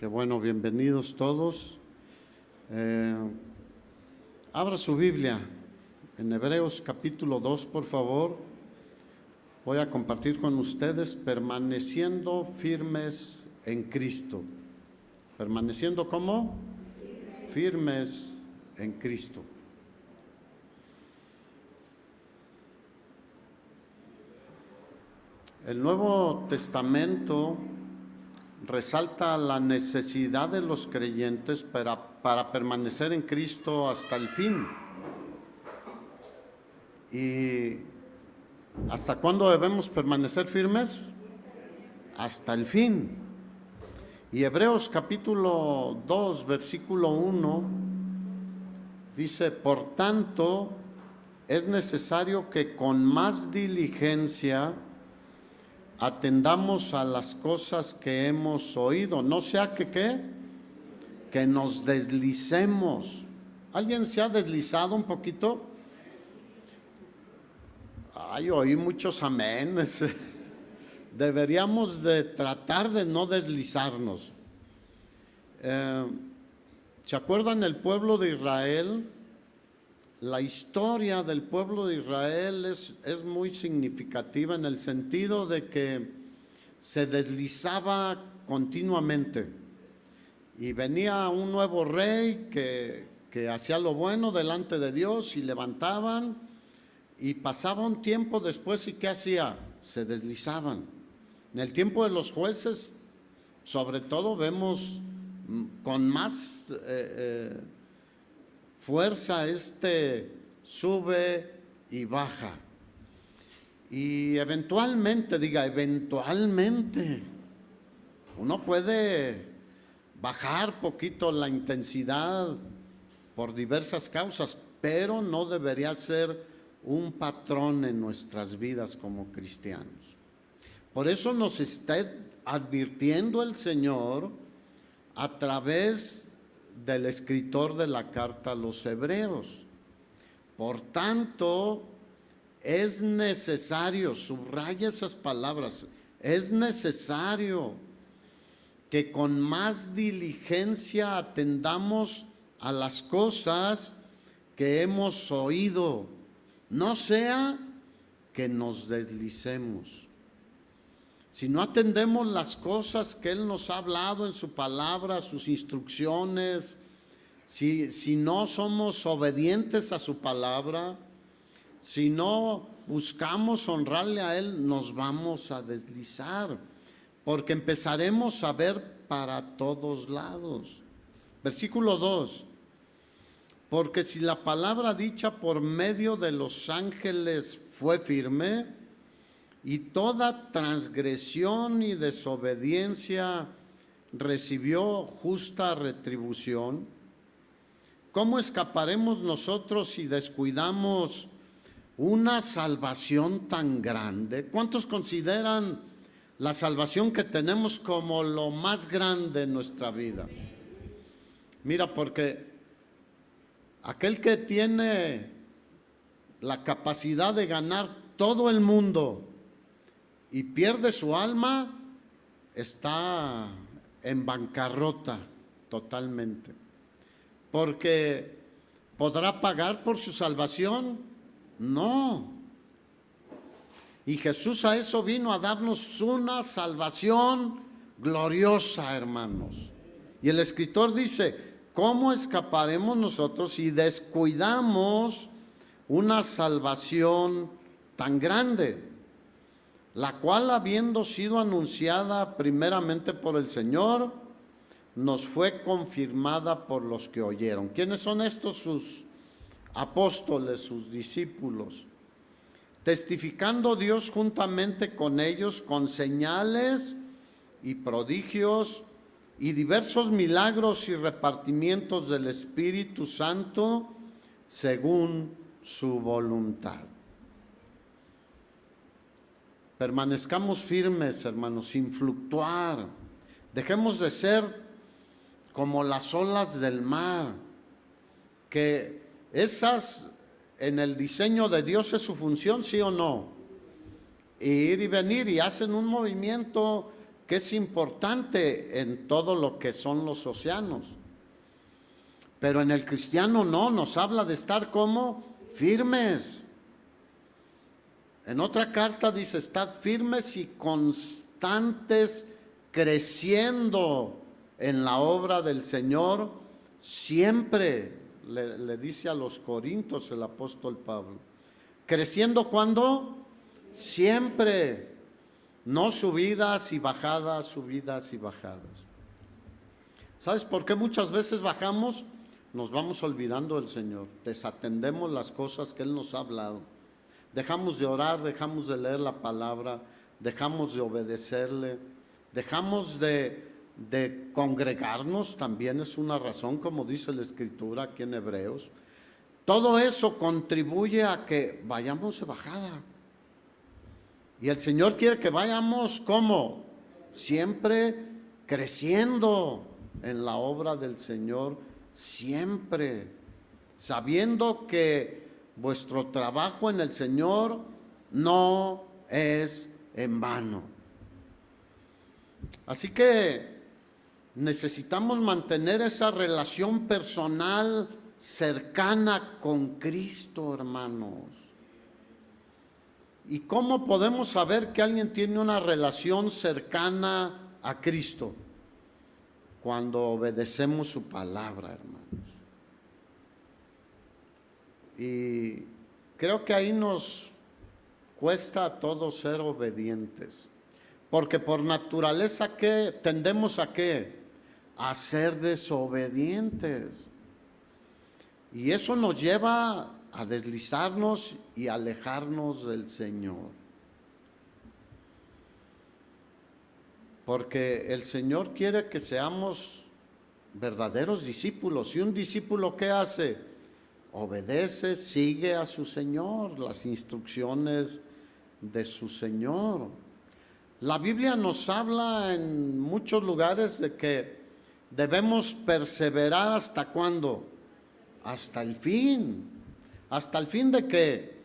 Qué bueno, bienvenidos todos. Abra su Biblia en Hebreos capítulo 2, por favor. Voy a compartir con ustedes permaneciendo firmes en Cristo. ¿Permaneciendo cómo? Firmes en Cristo. El Nuevo Testamento resalta la necesidad de los creyentes para permanecer en Cristo hasta el fin. ¿Y hasta cuándo debemos permanecer firmes? Hasta el fin. Y Hebreos capítulo 2, versículo 1, dice: por tanto, es necesario que con más diligencia atendamos a las cosas que hemos oído, no sea que nos deslicemos. ¿Alguien se ha deslizado un poquito? Ay, oí muchos aménes. Deberíamos de tratar de no deslizarnos. ¿Se acuerdan el pueblo de Israel? La historia del pueblo de Israel es muy significativa en el sentido de que se deslizaba continuamente y venía un nuevo rey que hacía lo bueno delante de Dios y levantaban, y pasaba un tiempo después y ¿qué hacía? Se deslizaban. En el tiempo de los jueces, sobre todo, vemos con más fuerza sube y baja. Y eventualmente, uno puede bajar poquito la intensidad por diversas causas, pero no debería ser un patrón en nuestras vidas como cristianos. Por eso nos está advirtiendo el Señor a través del escritor de la carta a los Hebreos. Por tanto, es necesario, subraya esas palabras, es necesario que con más diligencia atendamos a las cosas que hemos oído, no sea que nos deslicemos. Si no atendemos las cosas que Él nos ha hablado en su palabra, sus instrucciones, si no somos obedientes a su palabra, si no buscamos honrarle a Él, nos vamos a deslizar, porque empezaremos a ver para todos lados. Versículo 2. Porque si la palabra dicha por medio de los ángeles fue firme, y toda transgresión y desobediencia recibió justa retribución, ¿cómo escaparemos nosotros si descuidamos una salvación tan grande? ¿Cuántos consideran la salvación que tenemos como lo más grande en nuestra vida? Mira, porque aquel que tiene la capacidad de ganar todo el mundo y pierde su alma, está en bancarrota totalmente. Porque ¿podrá pagar por su salvación? No. Y Jesús a eso vino, a darnos una salvación gloriosa, hermanos. Y el escritor dice: ¿cómo escaparemos nosotros si descuidamos una salvación tan grande? La cual, habiendo sido anunciada primeramente por el Señor, nos fue confirmada por los que oyeron. ¿Quiénes son estos? Sus apóstoles, sus discípulos. Testificando Dios juntamente con ellos con señales y prodigios y diversos milagros y repartimientos del Espíritu Santo según su voluntad. Permanezcamos firmes, hermanos, sin fluctuar. Dejemos de ser como las olas del mar, que esas en el diseño de Dios es su función, ¿sí o no? Ir y venir, y hacen un movimiento que es importante en todo lo que son los océanos. Pero en el cristiano no, nos habla de estar como firmes. En otra carta dice, estad firmes y constantes, creciendo en la obra del Señor, siempre, le dice a los Corintios el apóstol Pablo. ¿Creciendo cuándo? Siempre, no subidas y bajadas, subidas y bajadas. ¿Sabes por qué muchas veces bajamos? Nos vamos olvidando del Señor, desatendemos las cosas que Él nos ha hablado. Dejamos de orar, dejamos de leer la palabra, dejamos de obedecerle, dejamos de congregarnos, también es una razón, como dice la Escritura aquí en Hebreos. Todo eso contribuye a que vayamos de bajada. Y el Señor quiere que vayamos, ¿cómo? Siempre creciendo en la obra del Señor, siempre, sabiendo que vuestro trabajo en el Señor no es en vano. Así que necesitamos mantener esa relación personal cercana con Cristo, hermanos. ¿Y cómo podemos saber que alguien tiene una relación cercana a Cristo? Cuando obedecemos su palabra, hermanos. Y creo que ahí nos cuesta a todos ser obedientes. Porque por naturaleza, ¿qué? Tendemos a ¿qué? A ser desobedientes. Y eso nos lleva a deslizarnos y alejarnos del Señor. Porque el Señor quiere que seamos verdaderos discípulos. ¿Y un discípulo qué hace? Obedece, sigue a su Señor, las instrucciones de su Señor. La Biblia nos habla en muchos lugares de que debemos perseverar ¿hasta cuándo? Hasta el fin. ¿Hasta el fin de qué?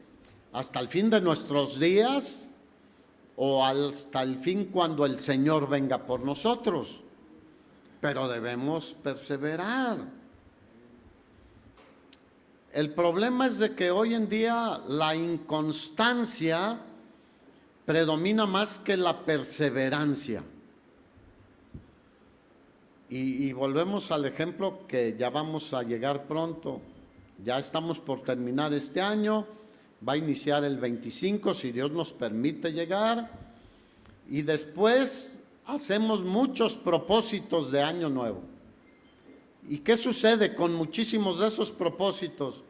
¿Hasta el fin de nuestros días? ¿O hasta el fin cuando el Señor venga por nosotros? Pero debemos perseverar. El problema es de que hoy en día la inconstancia predomina más que la perseverancia. Y volvemos al ejemplo que ya vamos a llegar pronto. Ya estamos por terminar este año, va a iniciar el 25, si Dios nos permite llegar, y después hacemos muchos propósitos de año nuevo. ¿Y qué sucede con muchísimos de esos propósitos?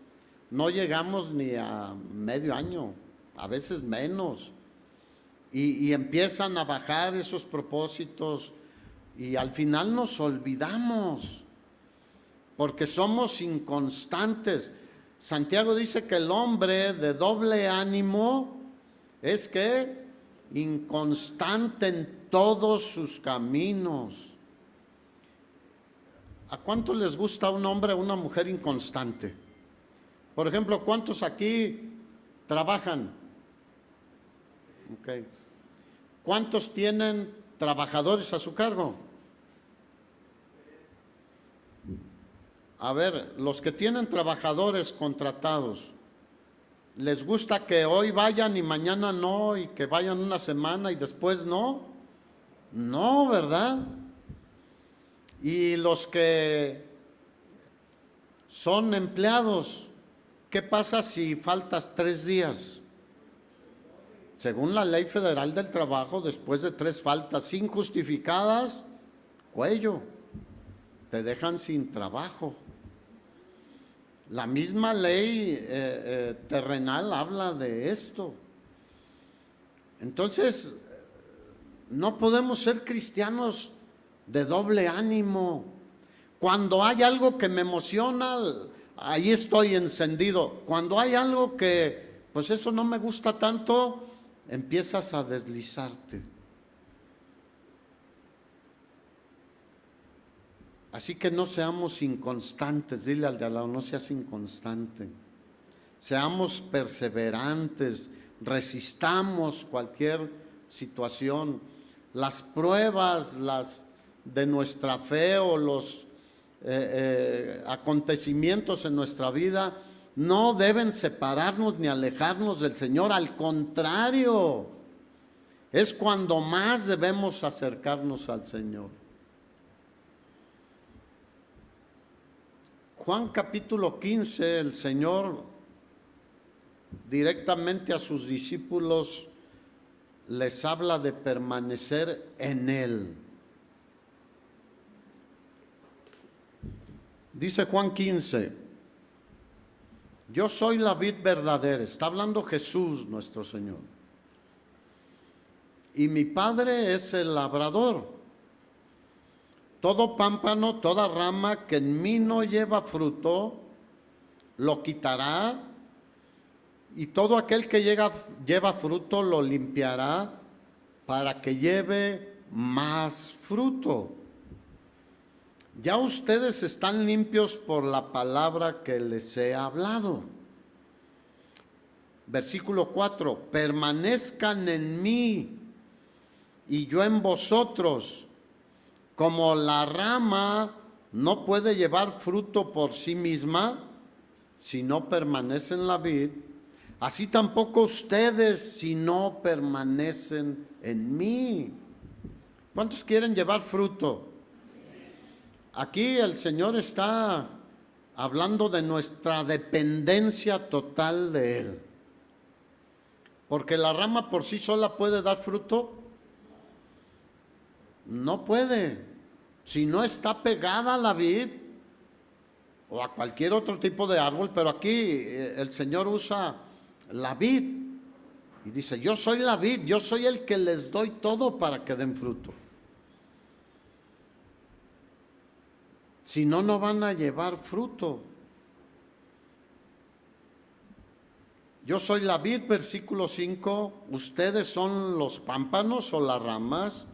No llegamos ni a medio año, a veces menos, y empiezan a bajar esos propósitos, y al final nos olvidamos, porque somos inconstantes. Santiago dice que el hombre de doble ánimo es que inconstante en todos sus caminos. ¿A cuántos les gusta un hombre o una mujer inconstante? Por ejemplo, ¿cuántos aquí trabajan? Okay. ¿Cuántos tienen trabajadores a su cargo? A ver, los que tienen trabajadores contratados, ¿les gusta que hoy vayan y mañana no, y que vayan una semana y después no? No, ¿verdad? Y los que son empleados, ¿qué pasa si faltas 3 días? Según la Ley Federal del Trabajo, después de 3 faltas injustificadas, cuello, te dejan sin trabajo. La misma ley terrenal habla de esto. Entonces, no podemos ser cristianos de doble ánimo. Cuando hay algo que me emociona, ahí estoy encendido. Cuando hay algo que, pues eso no me gusta tanto, empiezas a deslizarte. Así que no seamos inconstantes, dile al de al lado, no seas inconstante. Seamos perseverantes, resistamos cualquier situación. las pruebas, las de nuestra fe o los acontecimientos en nuestra vida no deben separarnos ni alejarnos del Señor. Al contrario, es cuando más debemos acercarnos al Señor. Juan capítulo 15, el Señor directamente a sus discípulos les habla de permanecer en Él. Dice Juan 15, yo soy la vid verdadera, está hablando Jesús nuestro Señor, y mi Padre es el labrador. Todo pámpano, toda rama que en mí no lleva fruto, lo quitará, y todo aquel que lleva fruto lo limpiará para que lleve más fruto. Ya ustedes están limpios por la palabra que les he hablado. Versículo 4, permanezcan en mí y yo en vosotros. Como la rama no puede llevar fruto por sí misma si no permanece en la vid, así tampoco ustedes si no permanecen en mí. ¿Cuántos quieren llevar fruto? Aquí el Señor está hablando de nuestra dependencia total de Él. Porque la rama por sí sola puede dar fruto. No puede. Si no está pegada a la vid o a cualquier otro tipo de árbol, pero aquí el Señor usa la vid y dice, yo soy la vid, yo soy el que les doy todo para que den fruto. Si no, no van a llevar fruto. Yo soy la vid, versículo 5, ustedes son los pámpanos o las ramas.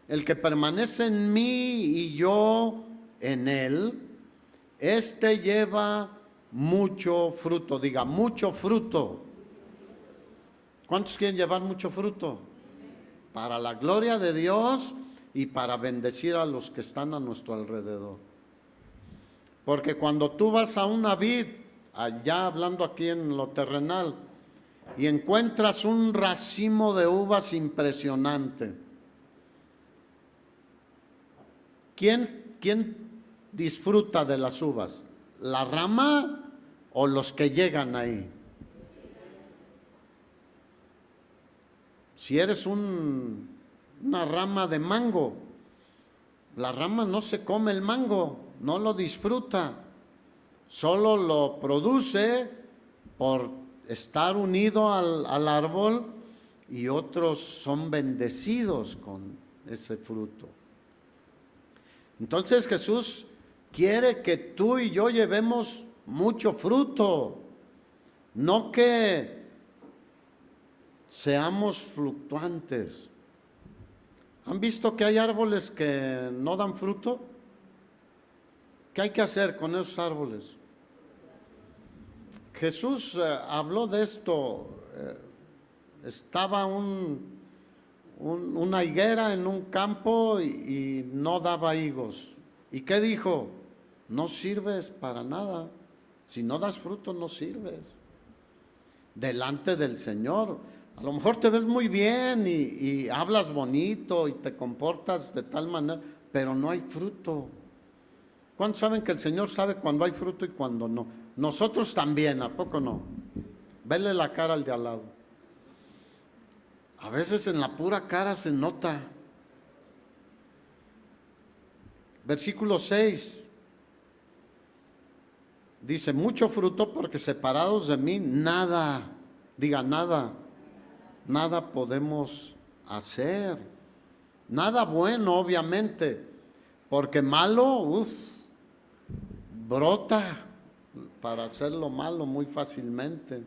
El que permanece en mí y yo en él, este lleva mucho fruto. Diga, mucho fruto. ¿Cuántos quieren llevar mucho fruto? Para la gloria de Dios y para bendecir a los que están a nuestro alrededor. Porque cuando tú vas a una vid, allá hablando aquí en lo terrenal, y encuentras un racimo de uvas impresionante, ¿Quién disfruta de las uvas? ¿La rama o los que llegan ahí? Si eres una rama de mango, la rama no se come el mango, no lo disfruta, solo lo produce por estar unido al árbol, y otros son bendecidos con ese fruto. Entonces Jesús quiere que tú y yo llevemos mucho fruto, no que seamos fluctuantes. ¿Han visto que hay árboles que no dan fruto? ¿Qué hay que hacer con esos árboles? Jesús habló de esto. Estaba una higuera en un campo y no daba higos. ¿Y qué dijo? No sirves para nada. Si no das fruto, no sirves delante del Señor. A lo mejor te ves muy bien y hablas bonito y te comportas de tal manera, pero no hay fruto. ¿Cuántos saben que el Señor sabe cuando hay fruto y cuando no? Nosotros también, ¿a poco no? Vele la cara al de al lado. A veces en la pura cara se nota. Versículo 6. Dice, mucho fruto porque separados de mí, nada, diga nada, nada podemos hacer. Nada bueno, obviamente, porque malo, brota para hacer lo malo muy fácilmente.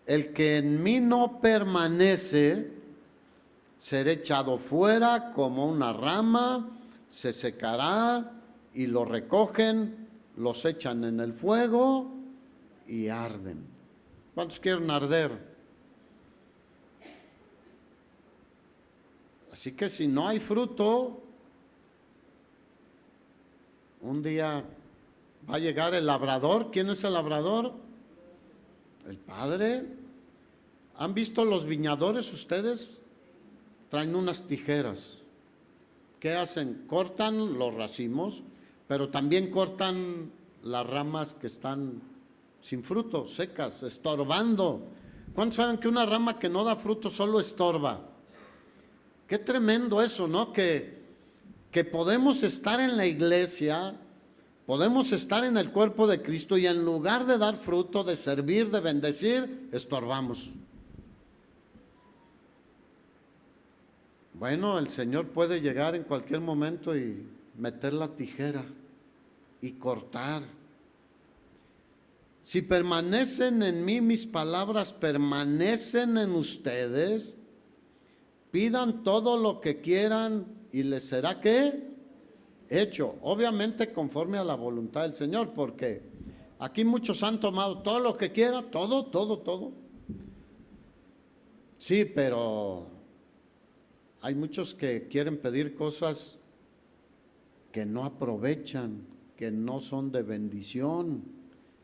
El que en mí no permanece, será echado fuera como una rama, se secará y lo recogen, los echan en el fuego y arden. ¿Cuántos quieren arder? Así que si no hay fruto, un día va a llegar el labrador. ¿Quién es el labrador? El Padre. ¿Han visto los viñadores ustedes? Traen unas tijeras. ¿Qué hacen? Cortan los racimos, pero también cortan las ramas que están sin fruto, secas, estorbando. ¿Cuántos saben que una rama que no da fruto solo estorba? Qué tremendo eso, ¿no? Que podemos estar en la iglesia, podemos estar en el cuerpo de Cristo y en lugar de dar fruto, de servir, de bendecir, estorbamos. Bueno, el Señor puede llegar en cualquier momento y meter la tijera y cortar. Si permanecen en mí, mis palabras permanecen en ustedes, pidan todo lo que quieran y les será ¿qué? Hecho. Obviamente conforme a la voluntad del Señor, porque aquí muchos han tomado todo lo que quiera, todo. Sí, pero hay muchos que quieren pedir cosas que no aprovechan, que no son de bendición,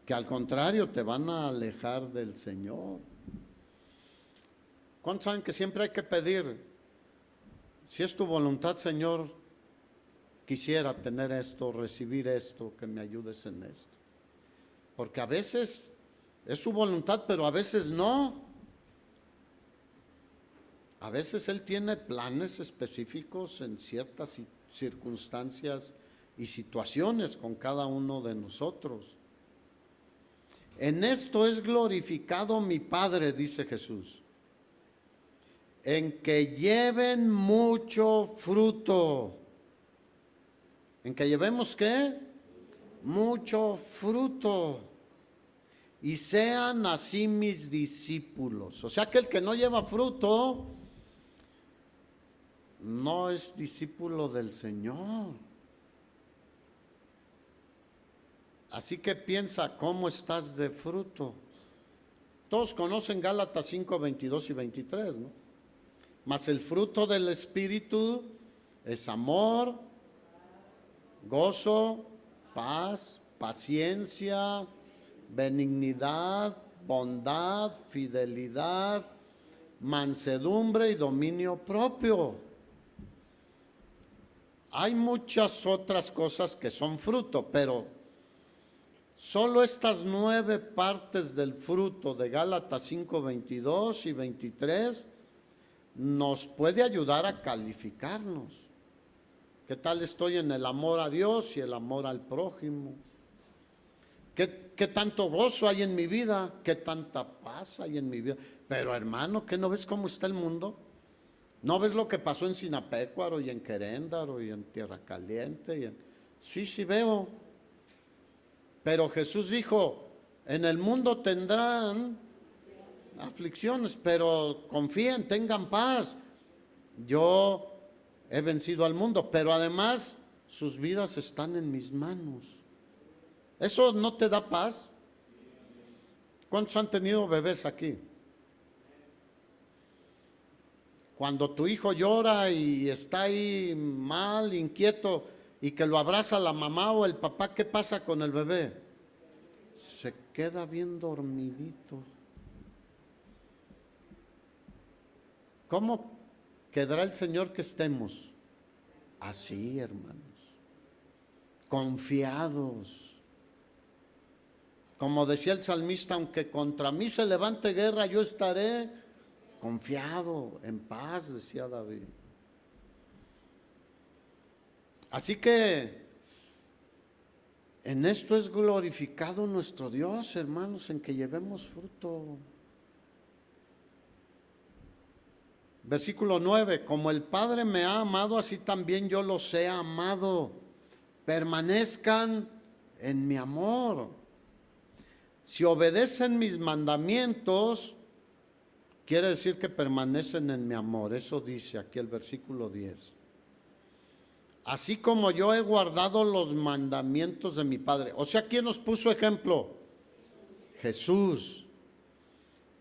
que al contrario te van a alejar del Señor. ¿Cuántos saben que siempre hay que pedir? Si es tu voluntad, Señor, quisiera tener esto, recibir esto, que me ayudes en esto. Porque a veces es su voluntad, pero a veces no. A veces Él tiene planes específicos en ciertas circunstancias y situaciones con cada uno de nosotros. En esto es glorificado mi Padre, dice Jesús, en que lleven mucho fruto. ¿En que llevemos qué? Mucho fruto. Y sean así mis discípulos. O sea que el que no lleva fruto no es discípulo del Señor. Así que piensa cómo estás de fruto. Todos conocen Gálatas 5, 22 y 23, ¿no? Mas el fruto del Espíritu es amor, gozo, paz, paciencia, benignidad, bondad, fidelidad, mansedumbre y dominio propio. Hay muchas otras cosas que son fruto, pero solo estas 9 partes del fruto de Gálatas 5, 22 y 23 nos puede ayudar a calificarnos. ¿Qué tal estoy en el amor a Dios y el amor al prójimo? ¿Qué tanto gozo hay en mi vida? ¿Qué tanta paz hay en mi vida? Pero hermano, ¿qué no ves cómo está el mundo? ¿No ves lo que pasó en Sinapecuaro y en Queréndaro y en Tierra Caliente? Sí veo. Pero Jesús dijo, en el mundo tendrán aflicciones, pero confíen, tengan paz. Yo he vencido al mundo, pero además sus vidas están en mis manos. ¿Eso no te da paz? ¿Cuántos han tenido bebés aquí? Cuando tu hijo llora y está ahí mal, inquieto, y que lo abraza la mamá o el papá, ¿qué pasa con el bebé? Se queda bien dormidito. ¿Cómo quedará el Señor que estemos? Así, hermanos, confiados. Como decía el salmista, aunque contra mí se levante guerra, yo estaré confiado, en paz, decía David. Así que en esto es glorificado nuestro Dios, hermanos, en que llevemos fruto. Versículo 9, como el Padre me ha amado, así también yo los he amado. Permanezcan en mi amor. Si obedecen mis mandamientos, quiere decir que permanecen en mi amor. Eso dice aquí el versículo 10. Así como yo he guardado los mandamientos de mi Padre. O sea, ¿quién nos puso ejemplo? Jesús.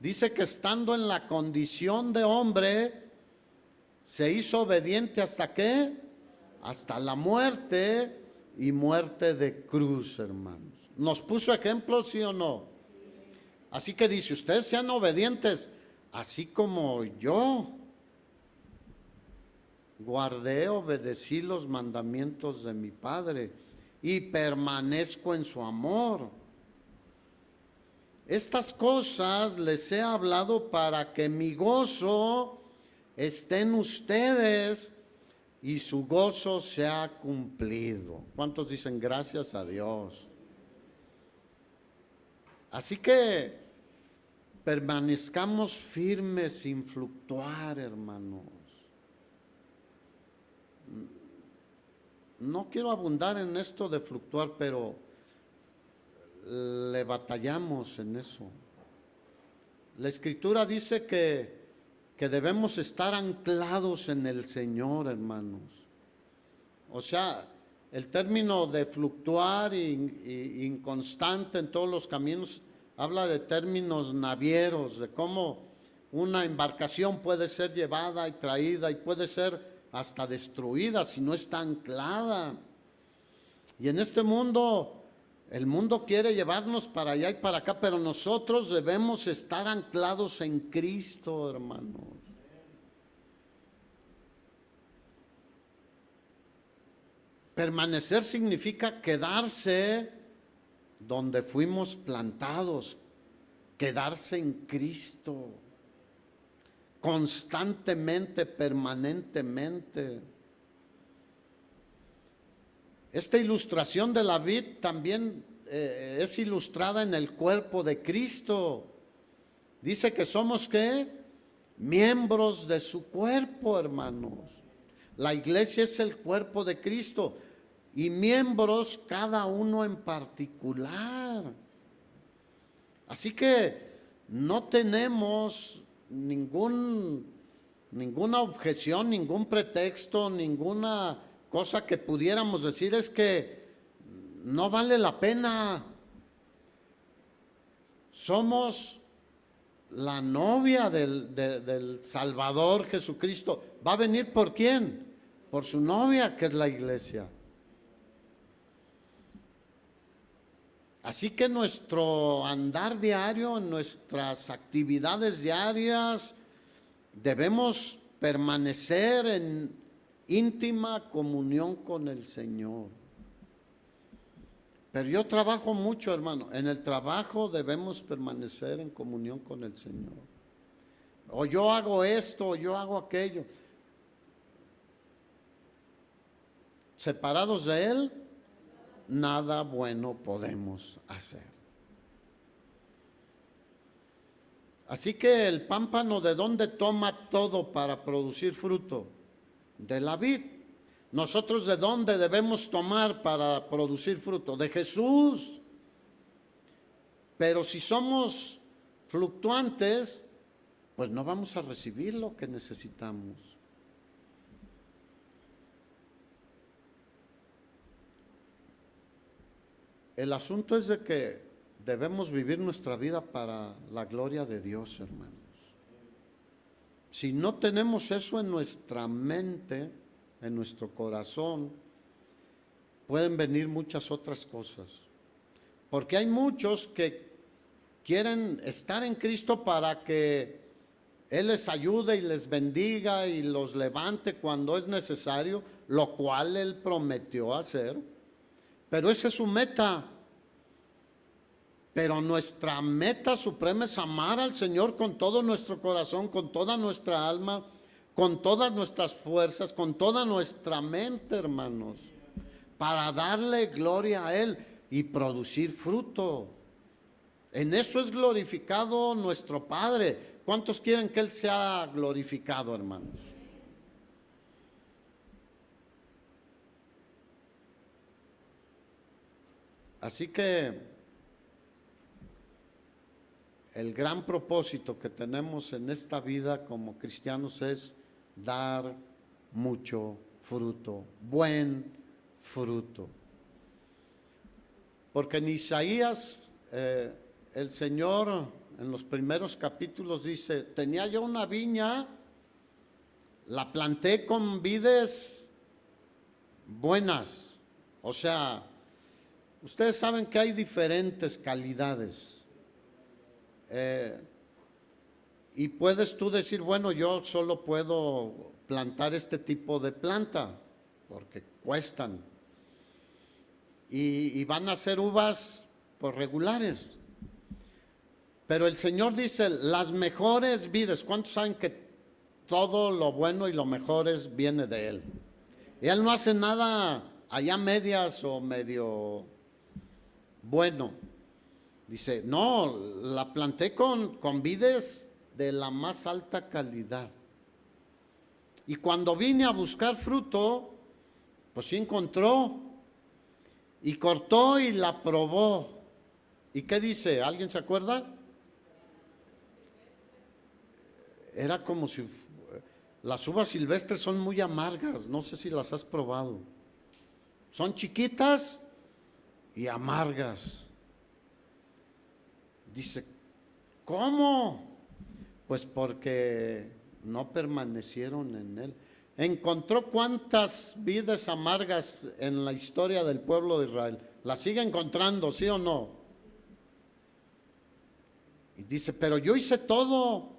Dice que estando en la condición de hombre, Se hizo obediente ¿hasta qué? Hasta la muerte, y muerte de cruz, hermanos. ¿Nos puso ejemplo, sí o no? Así que dice, ustedes sean obedientes, así como yo guardé, obedecí los mandamientos de mi Padre y permanezco en su amor. Estas cosas les he hablado para que mi gozo esté en ustedes y su gozo sea cumplido. ¿Cuántos dicen gracias a Dios? Así que permanezcamos firmes sin fluctuar, hermanos. No quiero abundar en esto de fluctuar, pero le batallamos en eso. La Escritura dice que debemos estar anclados en el Señor, hermanos. O sea, el término de fluctuar y inconstante en todos los caminos habla de términos navieros, de cómo una embarcación puede ser llevada y traída y puede ser hasta destruida si no está anclada. Y en este mundo, el mundo quiere llevarnos para allá y para acá, pero nosotros debemos estar anclados en Cristo, hermanos. Permanecer significa quedarse donde fuimos plantados, quedarse en Cristo, constantemente, permanentemente. Esta ilustración de la vid también es ilustrada en el cuerpo de Cristo. Dice que somos ¿qué? Miembros de su cuerpo, hermanos. La iglesia es el cuerpo de Cristo y miembros cada uno en particular. Así que no tenemos ninguna objeción, ningún pretexto, ninguna cosa que pudiéramos decir es que no vale la pena. Somos la novia del Salvador Jesucristo. ¿Va a venir por quién? Por su novia, que es la iglesia. Así que nuestro andar diario, en nuestras actividades diarias, debemos permanecer en íntima comunión con el Señor. Pero yo trabajo mucho, hermano. En el trabajo debemos permanecer en comunión con el Señor. O yo hago esto, o yo hago aquello. Separados de Él, nada bueno podemos hacer. Así que el pámpano, ¿de dónde toma todo para producir fruto? De la vid. Nosotros, ¿de dónde debemos tomar para producir fruto? De Jesús. Pero si somos fluctuantes, pues no vamos a recibir lo que necesitamos. El asunto es de que debemos vivir nuestra vida para la gloria de Dios, hermanos. Si no tenemos eso en nuestra mente, en nuestro corazón, pueden venir muchas otras cosas. Porque hay muchos que quieren estar en Cristo para que Él les ayude y les bendiga y los levante cuando es necesario, lo cual Él prometió hacer. Pero esa es su meta. Pero nuestra meta suprema es amar al Señor con todo nuestro corazón, con toda nuestra alma, con todas nuestras fuerzas, con toda nuestra mente, hermanos, para darle gloria a Él y producir fruto. En eso es glorificado nuestro Padre. ¿Cuántos quieren que Él sea glorificado, hermanos? Así que el gran propósito que tenemos en esta vida como cristianos es dar mucho fruto, buen fruto. Porque en Isaías el Señor en los primeros capítulos dice, tenía yo una viña la planté con vides buenas. O sea, ustedes saben que hay diferentes calidades. Y puedes tú decir, bueno, yo solo puedo plantar este tipo de planta, porque cuestan. Y van a ser uvas pues regulares. Pero el Señor dice, las mejores vides. ¿Cuántos saben que todo lo bueno y lo mejor viene de Él? Y Él no hace nada allá medias o medio bueno. Dice, no, la planté con vides de la más alta calidad. Y cuando vine a buscar fruto, pues sí encontró. Y cortó y la probó. ¿Y qué dice? ¿Alguien se acuerda? Era como si las uvas silvestres son muy amargas, no sé si las has probado. Son chiquitas y amargas. Dice, ¿cómo? Pues porque no permanecieron en él. ¿Encontró cuántas vides amargas en la historia del pueblo de Israel? ¿Las sigue encontrando, sí o no? Y dice, pero yo hice todo.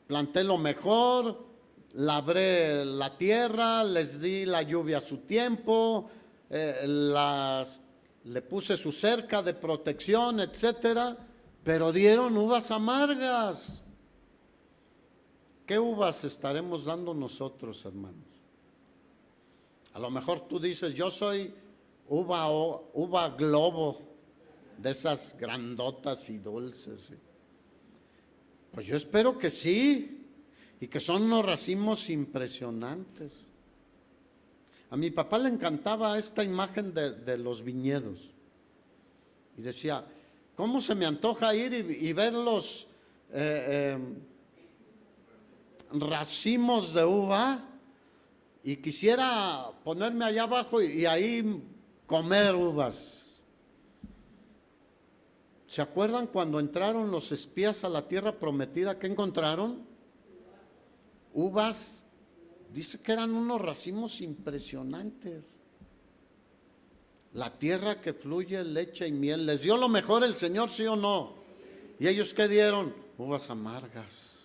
Planté lo mejor, labré la tierra, les di la lluvia a su tiempo, le puse su cerca de protección, etcétera, pero dieron uvas amargas. ¿Qué uvas estaremos dando nosotros, hermanos? A lo mejor tú dices, yo soy uva globo, de esas grandotas y dulces. Pues yo espero que sí, y que son unos racimos impresionantes. A mi papá le encantaba esta imagen de los viñedos. Y decía, ¿cómo se me antoja ir y ver los racimos de uva? Y quisiera ponerme allá abajo y ahí comer uvas. ¿Se acuerdan cuando entraron los espías a la tierra prometida? ¿Qué encontraron? Uvas. Dice que eran unos racimos impresionantes. La tierra que fluye leche y miel. ¿Les dio lo mejor el Señor, sí o no? ¿Y ellos qué dieron? Uvas amargas.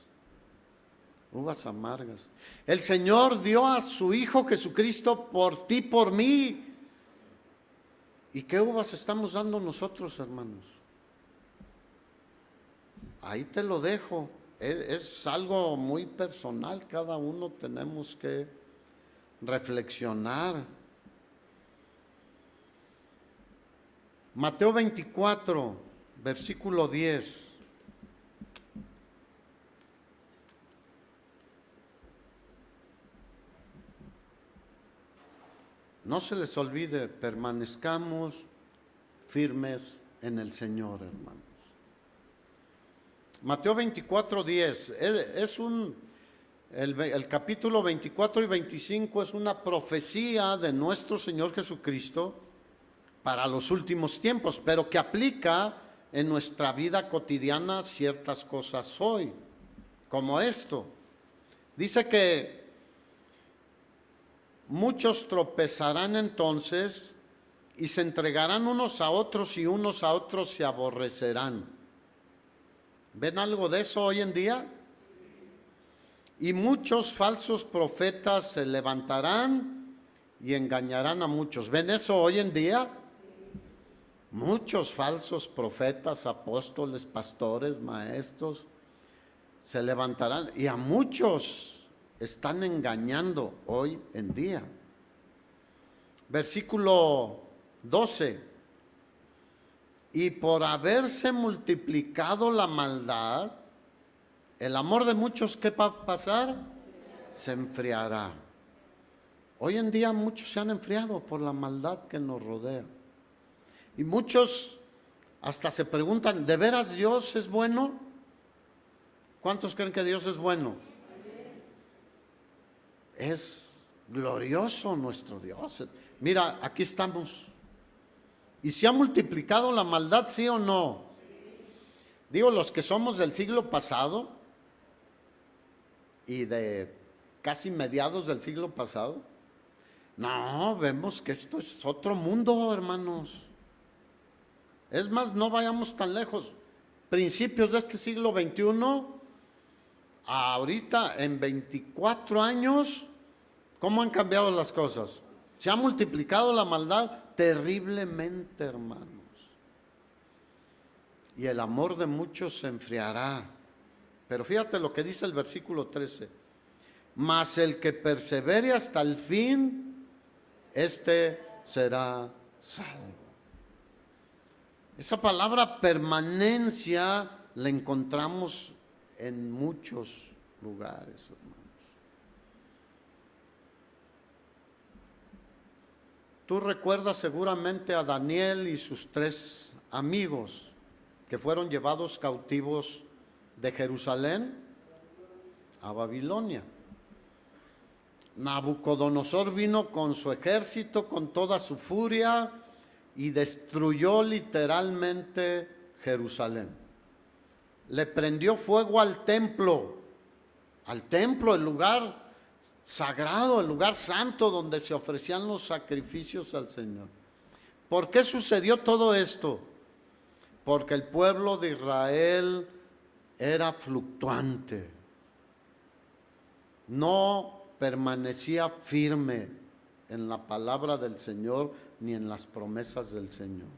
Uvas amargas. El Señor dio a su Hijo Jesucristo por ti, por mí. ¿Y qué uvas estamos dando nosotros, hermanos? Ahí te lo dejo. Es algo muy personal. Cada uno tenemos que reflexionar. Mateo 24, versículo 10. No se les olvide, permanezcamos firmes en el Señor, hermanos. Mateo 24, 10. El capítulo 24 y 25 es una profecía de nuestro Señor Jesucristo para los últimos tiempos, pero que aplica en nuestra vida cotidiana ciertas cosas hoy, como esto. Dice que muchos tropezarán entonces y se entregarán unos a otros y unos a otros se aborrecerán. ¿Ven algo de eso hoy en día? Y muchos falsos profetas se levantarán y engañarán a muchos. ¿Ven eso hoy en día? Muchos falsos profetas, apóstoles, pastores, maestros se levantarán y a muchos están engañando hoy en día. Versículo 12. Y por haberse multiplicado la maldad, el amor de muchos, ¿qué va a pasar? Se enfriará. Hoy en día muchos se han enfriado por la maldad que nos rodea. Y muchos hasta se preguntan, ¿de veras Dios es bueno? ¿Cuántos creen que Dios es bueno? Es glorioso nuestro Dios. Mira, aquí estamos. ¿Y se ha multiplicado la maldad, sí o no? Digo, los que somos del siglo pasado y de casi mediados del siglo pasado. No, vemos que esto es otro mundo, hermanos. Es más, no vayamos tan lejos. Principios de este siglo XXI, ahorita en 24 años, ¿cómo han cambiado las cosas? Se ha multiplicado la maldad terriblemente, hermanos. Y el amor de muchos se enfriará. Pero fíjate lo que dice el versículo 13. Mas el que persevere hasta el fin, este será salvo. Esa palabra permanencia la encontramos en muchos lugares, hermanos. Tú recuerdas seguramente a Daniel y sus 3 amigos que fueron llevados cautivos de Jerusalén a Babilonia. Nabucodonosor vino con su ejército, con toda su furia, y destruyó literalmente Jerusalén. Le prendió fuego al templo, el lugar sagrado, el lugar santo donde se ofrecían los sacrificios al Señor. ¿Por qué sucedió todo esto? Porque el pueblo de Israel era fluctuante, no permanecía firme en la palabra del Señor ni en las promesas del Señor.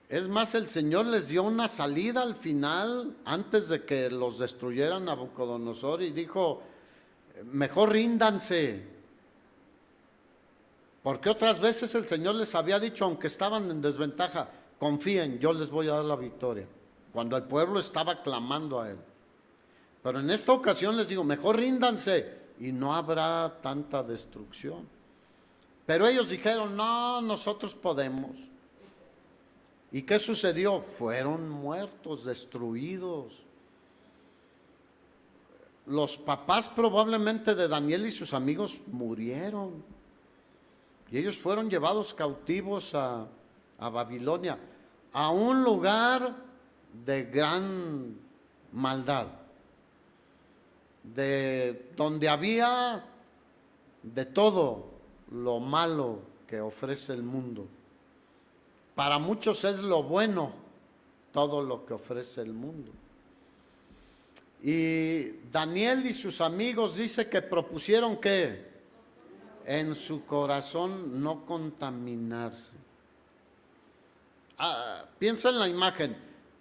Es más, el Señor les dio una salida al final, antes de que los destruyera Nabucodonosor, y dijo: mejor ríndanse. Porque otras veces el Señor les había dicho, aunque estaban en desventaja: confíen, yo les voy a dar la victoria, cuando el pueblo estaba clamando a Él. Pero en esta ocasión les digo: mejor ríndanse y no habrá tanta destrucción. Pero ellos dijeron: no, nosotros podemos. ¿Y qué sucedió? Fueron muertos, destruidos. Los papás probablemente de Daniel y sus amigos murieron. Y ellos fueron llevados cautivos a Babilonia, a un lugar de gran maldad, de donde había de todo lo malo que ofrece el mundo. Para muchos es lo bueno todo lo que ofrece el mundo. Y Daniel y sus amigos dice que propusieron que en su corazón no contaminarse. Piensa en la imagen,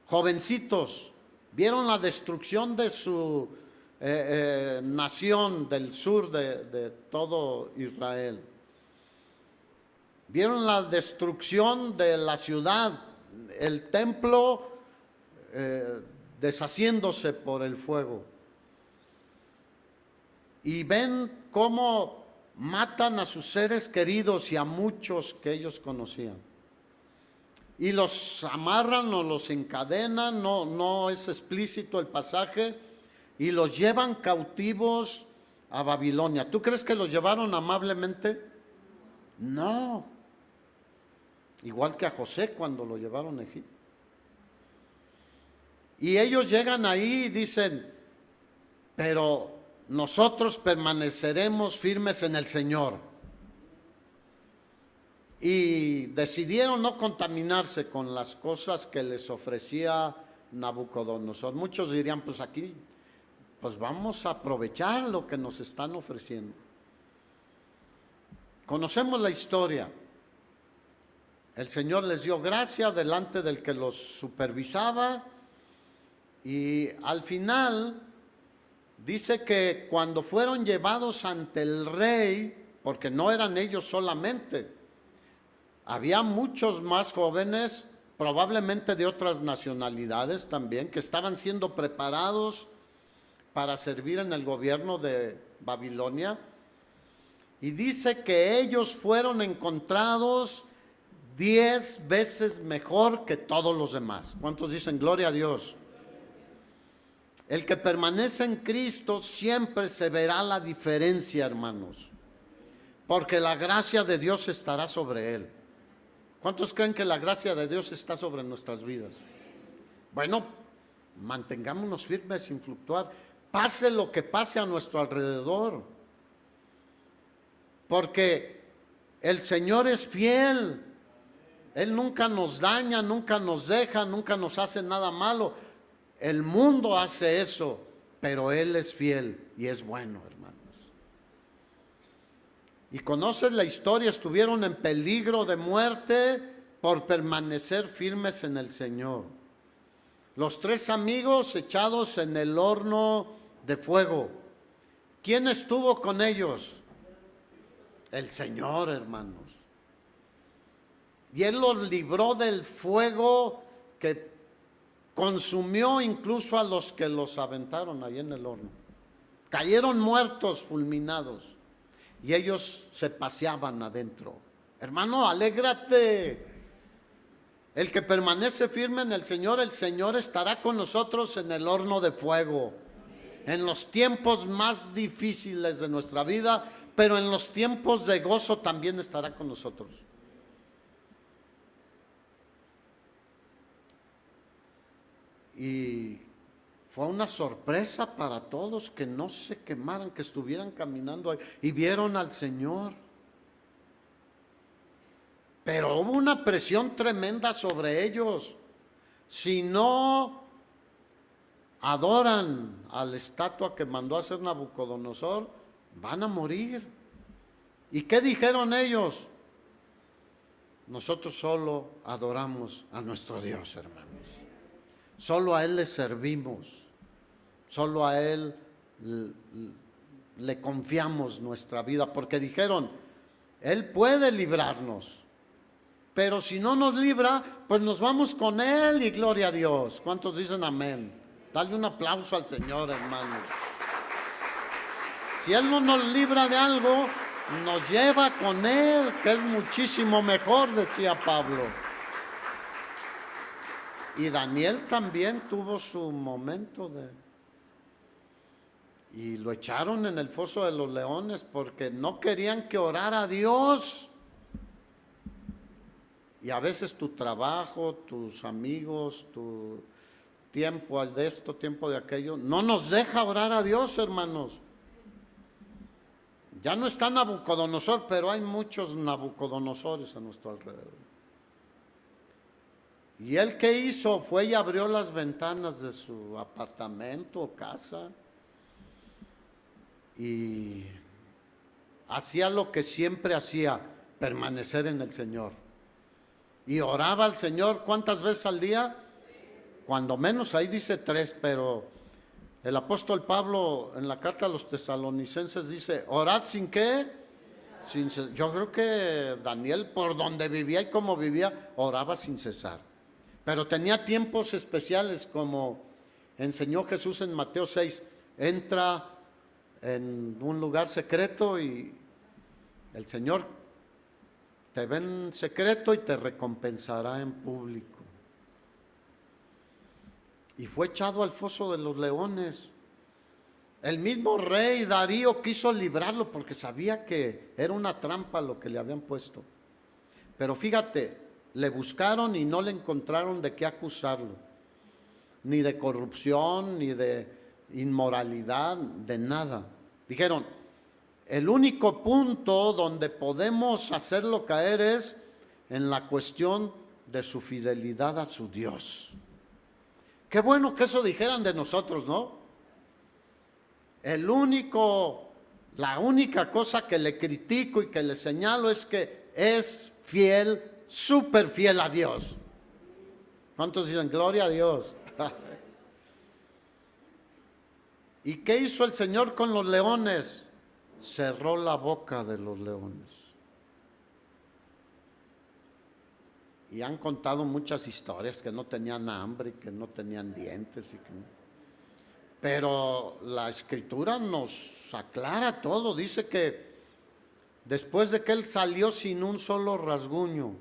jovencitos, vieron la destrucción de su nación del sur de todo Israel. Vieron la destrucción de la ciudad, el templo deshaciéndose por el fuego. Y ven cómo matan a sus seres queridos y a muchos que ellos conocían. Y los amarran o los encadenan, no es explícito el pasaje, y los llevan cautivos a Babilonia. ¿Tú crees que los llevaron amablemente? No. Igual que a José cuando lo llevaron a Egipto. Y ellos llegan ahí y dicen: pero nosotros permaneceremos firmes en el Señor. Y decidieron no contaminarse con las cosas que les ofrecía Nabucodonosor. Muchos dirían: pues aquí, pues vamos a aprovechar lo que nos están ofreciendo. Conocemos la historia. El Señor les dio gracia delante del que los supervisaba, y al final dice que cuando fueron llevados ante el rey, porque no eran ellos solamente, había muchos más jóvenes, probablemente de otras nacionalidades también, que estaban siendo preparados para servir en el gobierno de Babilonia. Y dice que ellos fueron encontrados 10 veces mejor que todos los demás. ¿Cuántos dicen gloria a Dios? El que permanece en Cristo siempre se verá la diferencia, hermanos, porque la gracia de Dios estará sobre él. ¿Cuántos creen que la gracia de Dios está sobre nuestras vidas? Bueno, mantengámonos firmes sin fluctuar. pase lo que pase a nuestro alrededor. Porque el Señor es fiel. Él nunca nos daña, nunca nos deja, nunca nos hace nada malo. El mundo hace eso, pero Él es fiel y es bueno, hermanos. Y conoces la historia, estuvieron en peligro de muerte por permanecer firmes en el Señor. Los 3 amigos echados en el horno de fuego. ¿Quién estuvo con ellos? El Señor, hermanos. Y Él los libró del fuego que consumió incluso a los que los aventaron ahí en el horno. Cayeron muertos, fulminados. Y ellos se paseaban adentro. Hermano, alégrate. El que permanece firme en el Señor estará con nosotros en el horno de fuego. En los tiempos más difíciles de nuestra vida, pero en los tiempos de gozo también estará con nosotros. Y fue una sorpresa para todos que no se quemaran, que estuvieran caminando ahí y vieron al Señor. Pero hubo una presión tremenda sobre ellos. Si no adoran a la estatua que mandó a hacer Nabucodonosor, van a morir. ¿Y qué dijeron ellos? Nosotros solo adoramos a nuestro Dios, hermanos. Solo a Él le servimos. Solo a Él le confiamos nuestra vida. Porque dijeron, Él puede librarnos. Pero si no nos libra, pues nos vamos con Él y gloria a Dios. ¿Cuántos dicen amén? Dale un aplauso al Señor, hermano. Si Él no nos libra de algo, nos lleva con Él, que es muchísimo mejor, decía Pablo. Y Daniel también tuvo su momento y lo echaron en el foso de los leones porque no querían que orara a Dios. Y a veces tu trabajo, tus amigos, tu tiempo de esto, tiempo de aquello, no nos deja orar a Dios, hermanos. Ya no está Nabucodonosor, pero hay muchos Nabucodonosores a nuestro alrededor. Y él, ¿qué hizo? Fue y abrió las ventanas de su apartamento o casa y hacía lo que siempre hacía, permanecer en el Señor. Y oraba al Señor, ¿cuántas veces al día? Cuando menos, ahí dice 3, pero el apóstol Pablo en la carta a los tesalonicenses dice, orad sin qué. Yo creo que Daniel, por donde vivía y cómo vivía, oraba sin cesar. Pero tenía tiempos especiales, como enseñó Jesús en Mateo 6, entra en un lugar secreto y el Señor te ve en secreto y te recompensará en público. Y fue echado al foso de los leones. El mismo rey Darío quiso librarlo porque sabía que era una trampa lo que le habían puesto. Pero fíjate, le buscaron y no le encontraron de qué acusarlo. Ni de corrupción, ni de inmoralidad, de nada. Dijeron, el único punto donde podemos hacerlo caer es en la cuestión de su fidelidad a su Dios. Qué bueno que eso dijeran de nosotros, ¿no? La única cosa que le critico y que le señalo es que es fiel, súper fiel a Dios. ¿Cuántos dicen gloria a Dios? ¿Y qué hizo el Señor con los leones? Cerró la boca de los leones. Y han contado muchas historias que no tenían hambre y que no tenían dientes. Pero la Escritura nos aclara todo. Dice que después de que Él salió sin un solo rasguño,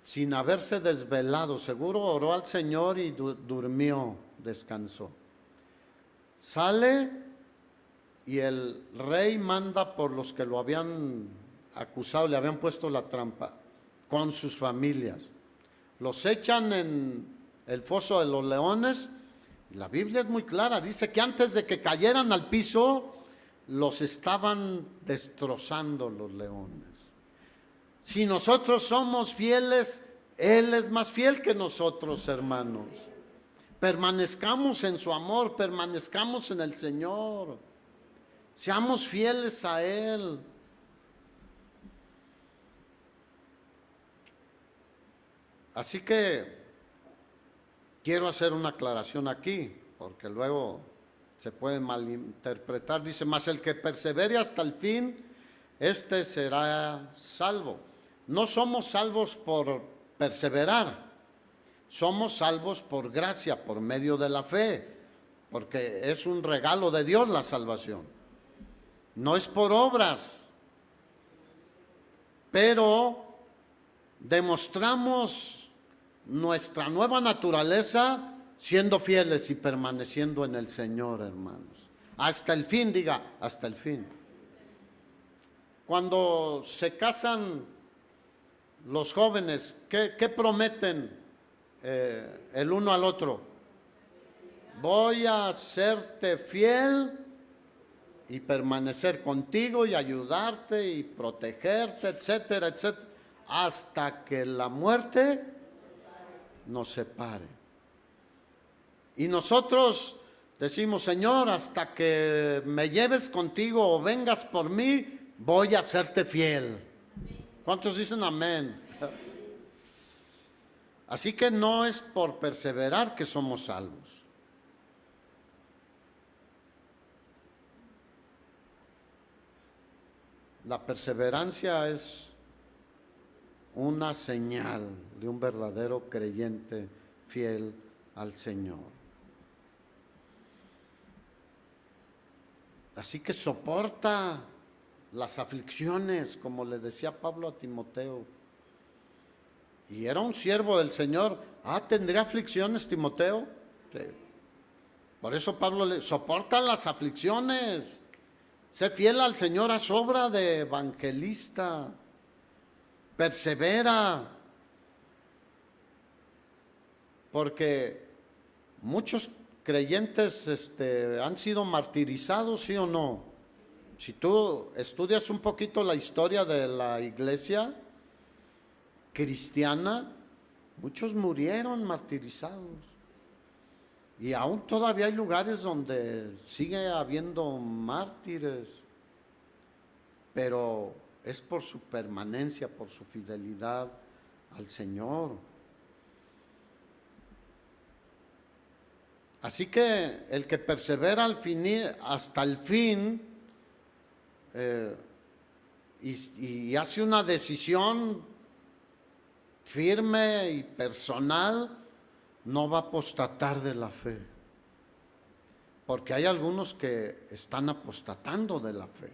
sin haberse desvelado, seguro oró al Señor y durmió, descansó. Sale y el rey manda por los que lo habían acusado, le habían puesto la trampa, con sus familias. Los echan en el foso de los leones La Biblia es muy clara, dice que antes de que cayeran al piso, los estaban destrozando los leones. Si nosotros somos fieles, Él es más fiel que nosotros, hermanos. Permanezcamos en su amor, permanezcamos en el Señor. Seamos fieles a Él. Así que quiero hacer una aclaración aquí, porque luego se puede malinterpretar. Dice, mas el que persevere hasta el fin, este será salvo. No somos salvos por perseverar, somos salvos por gracia, por medio de la fe, porque es un regalo de Dios la salvación. No es por obras, pero demostramos nuestra nueva naturaleza siendo fieles y permaneciendo en el Señor, hermanos. Hasta el fin, diga, hasta el fin. Cuando se casan los jóvenes, ¿qué prometen el uno al otro? Voy a serte fiel y permanecer contigo y ayudarte y protegerte, etcétera, etcétera, hasta que la muerte nos separe. Y nosotros decimos, Señor, hasta que me lleves contigo o vengas por mí, voy a serte fiel. ¿Cuántos dicen amén? Así que no es por perseverar que somos salvos. La perseverancia es una señal de un verdadero creyente fiel al Señor. Así que soporta las aflicciones, como le decía Pablo a Timoteo. Y era un siervo del Señor. ¿Tendría aflicciones, Timoteo? Sí. Por eso Pablo le soporta las aflicciones. Sé fiel al Señor a su obra de evangelista. Persevera. Porque muchos creyentes han sido martirizados, ¿sí o no? Si tú estudias un poquito la historia de la iglesia cristiana, muchos murieron martirizados. Y aún todavía hay lugares donde sigue habiendo mártires, pero es por su permanencia, por su fidelidad al Señor. Así que el que persevera hasta el fin y hace una decisión firme y personal, no va a apostatar de la fe. Porque hay algunos que están apostatando de la fe.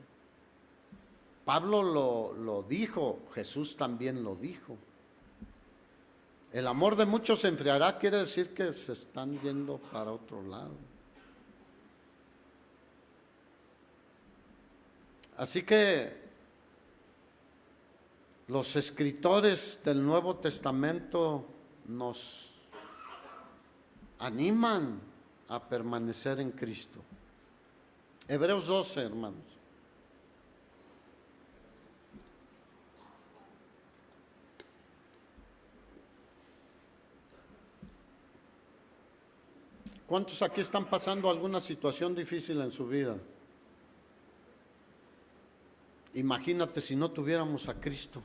Pablo lo dijo, Jesús también lo dijo. El amor de muchos se enfriará, quiere decir que se están yendo para otro lado. Así que los escritores del Nuevo Testamento nos animan a permanecer en Cristo. Hebreos 12, hermanos. ¿Cuántos aquí están pasando alguna situación difícil en su vida? Imagínate si no tuviéramos a Cristo.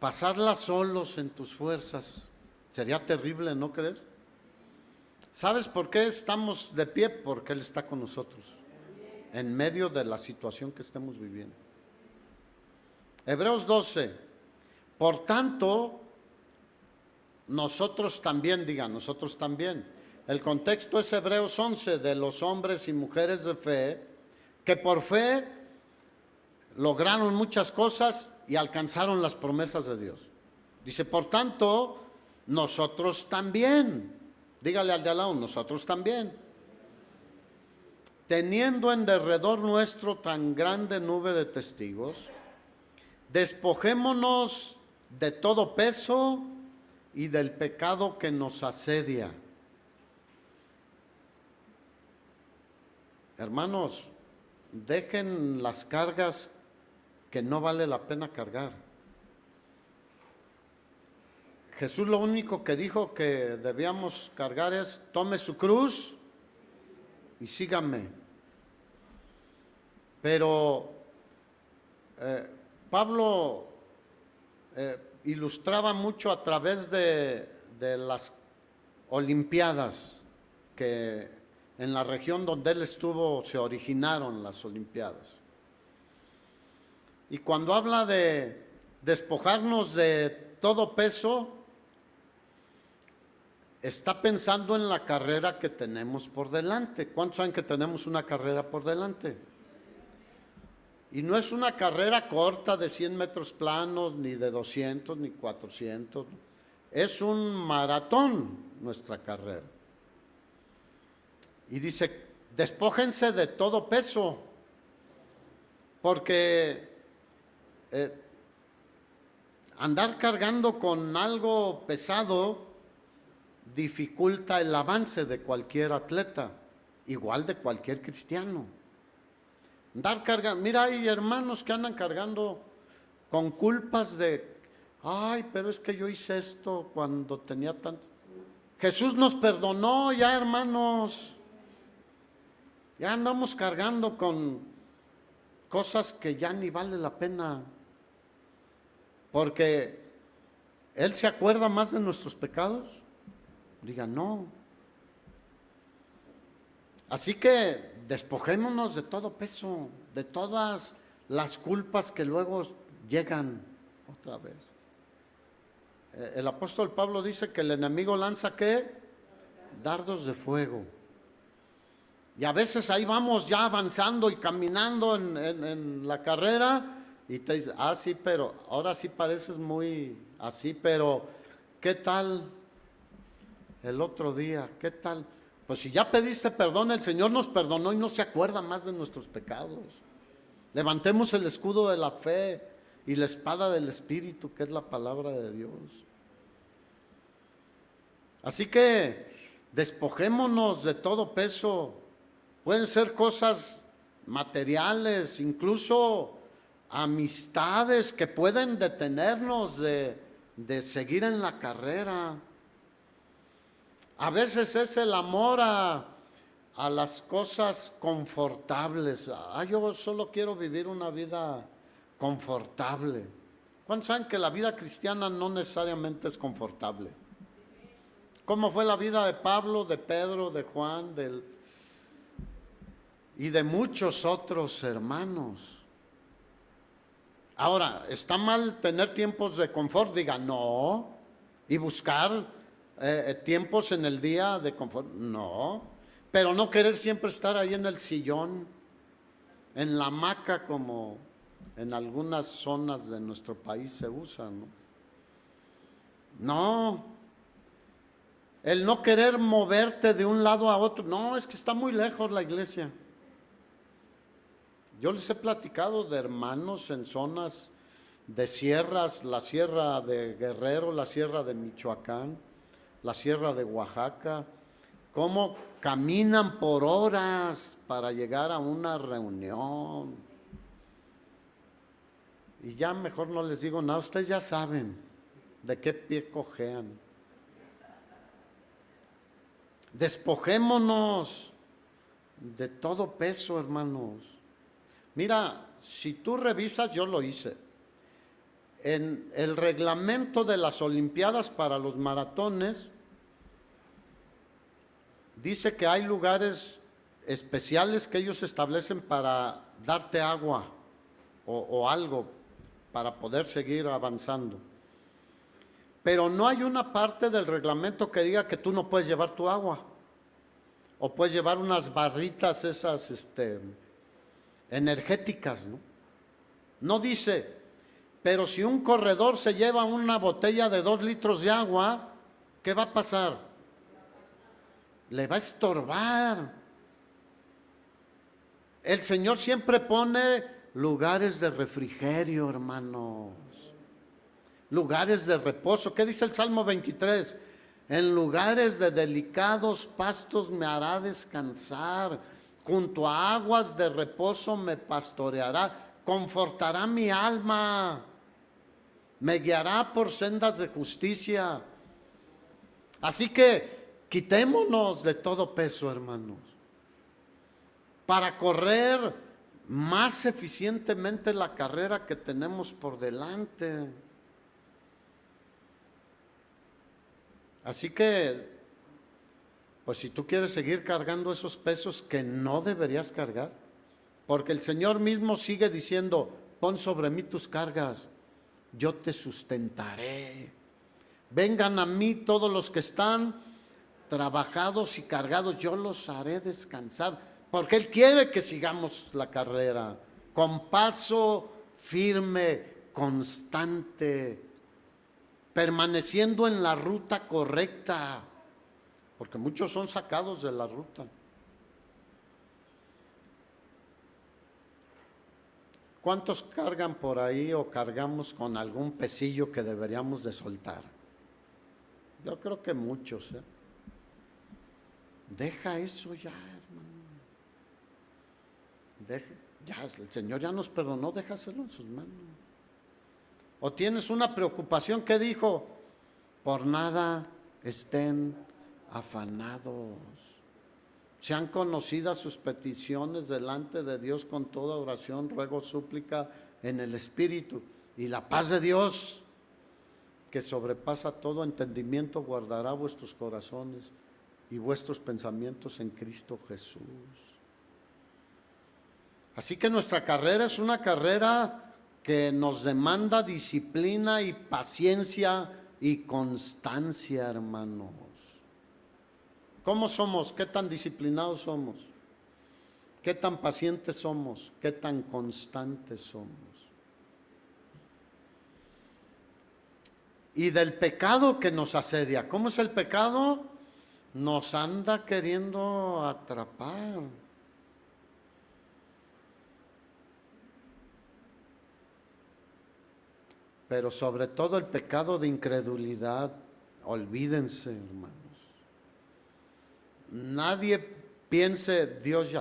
Pasarla solos en tus fuerzas sería terrible, ¿no crees? ¿Sabes por qué estamos de pie? Porque Él está con nosotros, en medio de la situación que estemos viviendo. Hebreos 12. Por tanto, nosotros también, digan, nosotros también. El contexto es Hebreos 11, de los hombres y mujeres de fe, que por fe lograron muchas cosas y alcanzaron las promesas de Dios. Dice, por tanto, nosotros también, dígale al de al lado, nosotros también, teniendo en derredor nuestro tan grande nube de testigos, despojémonos de todo peso y del pecado que nos asedia. Hermanos, dejen las cargas que no vale la pena cargar. Jesús lo único que dijo que debíamos cargar es: tome su cruz y síganme. Pero Pablo ilustraba mucho a través de las Olimpiadas, que en la región donde él estuvo se originaron las Olimpiadas. Y cuando habla de despojarnos de todo peso, está pensando en la carrera que tenemos por delante. ¿Cuántos saben que tenemos una carrera por delante? Y no es una carrera corta de 100 metros planos, ni de 200, ni 400. Es un maratón nuestra carrera. Y dice: despójense de todo peso, porque andar cargando con algo pesado dificulta el avance de cualquier atleta, igual de cualquier cristiano. Andar cargando, mira, hay hermanos que andan cargando con culpas de: ay, pero es que yo hice esto cuando tenía tanto. Jesús nos perdonó ya, hermanos. Ya andamos cargando con cosas que ya ni vale la pena, porque Él se acuerda más de nuestros pecados. Diga, no. Así que despojémonos de todo peso, de todas las culpas que luego llegan otra vez. El apóstol Pablo dice que el enemigo lanza, ¿qué? Dardos de fuego. Y a veces ahí vamos ya avanzando y caminando en la carrera, y te dice: ah, sí, pero ahora sí pareces muy así, pero ¿qué tal el otro día? ¿Qué tal? Pues si ya pediste perdón, el Señor nos perdonó y no se acuerda más de nuestros pecados. Levantemos el escudo de la fe y la espada del Espíritu, que es la palabra de Dios. Así que despojémonos de todo peso. Pueden ser cosas materiales, incluso amistades que pueden detenernos de seguir en la carrera. A veces es el amor a las cosas confortables. Yo solo quiero vivir una vida confortable. ¿Cuántos saben que la vida cristiana no necesariamente es confortable? ¿Cómo fue la vida de Pablo, de Pedro, de Juan, y de muchos otros hermanos? Ahora, ¿está mal tener tiempos de confort? Diga, no. ¿Y buscar tiempos en el día de confort? No. Pero no querer siempre estar ahí en el sillón, en la hamaca, como en algunas zonas de nuestro país se usa, ¿no? No. El no querer moverte de un lado a otro. No, es que está muy lejos la iglesia. Yo les he platicado de hermanos en zonas de sierras, la sierra de Guerrero, la sierra de Michoacán, la sierra de Oaxaca, cómo caminan por horas para llegar a una reunión. Y ya mejor no les digo nada, ustedes ya saben de qué pie cojean. Despojémonos de todo peso, hermanos. Mira, si tú revisas, yo lo hice, en el reglamento de las Olimpiadas para los maratones, dice que hay lugares especiales que ellos establecen para darte agua o algo para poder seguir avanzando. Pero no hay una parte del reglamento que diga que tú no puedes llevar tu agua, o puedes llevar unas barritas esas energéticas, ¿no? No dice, pero si un corredor se lleva una botella de 2 litros de agua, ¿qué va a pasar? Le va a estorbar. El Señor siempre pone lugares de refrigerio, hermanos. lugares de reposo. ¿Qué dice el Salmo 23? En lugares de delicados pastos me hará descansar, junto a aguas de reposo me pastoreará, confortará mi alma, me guiará por sendas de justicia. Así que quitémonos de todo peso, hermanos, para correr más eficientemente la carrera que tenemos por delante. Así que, pues si tú quieres seguir cargando esos pesos que no deberías cargar, porque el Señor mismo sigue diciendo, pon sobre mí tus cargas, yo te sustentaré. Vengan a mí todos los que están trabajados y cargados, yo los haré descansar, porque Él quiere que sigamos la carrera con paso firme, constante, permaneciendo en la ruta correcta, porque muchos son sacados de la ruta. ¿Cuántos cargan por ahí o cargamos con algún pesillo que deberíamos de soltar? Yo creo que muchos, ¿eh? Deja eso ya, hermano. Ya, el Señor ya nos perdonó, déjaselo en sus manos. O tienes una preocupación, ¿qué dijo? Por nada estén afanados. Sean conocidas sus peticiones delante de Dios con toda oración, ruego, súplica en el Espíritu. Y la paz de Dios, que sobrepasa todo entendimiento, guardará vuestros corazones y vuestros pensamientos en Cristo Jesús. Así que nuestra carrera es una carrera que nos demanda disciplina y paciencia y constancia, hermanos. ¿Cómo somos? ¿Qué tan disciplinados somos? ¿Qué tan pacientes somos? ¿Qué tan constantes somos? Y del pecado que nos asedia. ¿Cómo es el pecado? Nos anda queriendo atrapar. Pero sobre todo el pecado de incredulidad, olvídense, hermanos. Nadie piense, Dios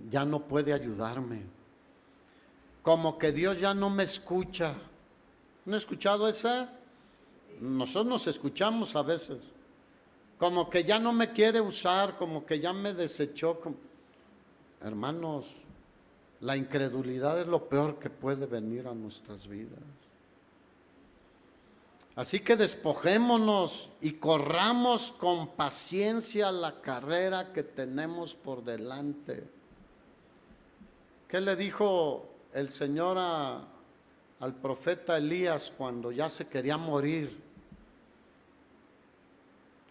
ya no puede ayudarme. Como que Dios ya no me escucha. ¿No he escuchado esa? Nosotros nos escuchamos a veces. Como que ya no me quiere usar, como que ya me desechó. Hermanos, la incredulidad es lo peor que puede venir a nuestras vidas. Así que despojémonos y corramos con paciencia la carrera que tenemos por delante. ¿Qué le dijo el Señor al profeta Elías cuando ya se quería morir?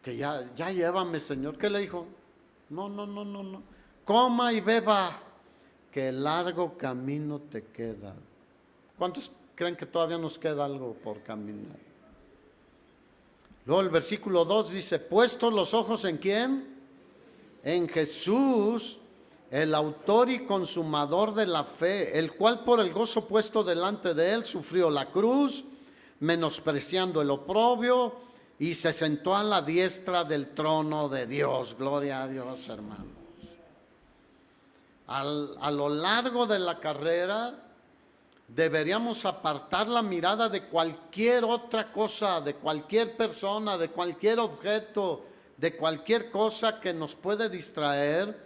Que ya llévame, Señor. ¿Qué le dijo? No. Coma y beba, que largo camino te queda. ¿Cuántos creen que todavía nos queda algo por caminar? Luego el versículo 2 dice, puestos los ojos ¿en quién? En Jesús, el autor y consumador de la fe, el cual por el gozo puesto delante de él sufrió la cruz, menospreciando el oprobio, y se sentó a la diestra del trono de Dios. Gloria a Dios, hermanos. A lo largo de la carrera deberíamos apartar la mirada de cualquier otra cosa, de cualquier persona, de cualquier objeto, de cualquier cosa que nos puede distraer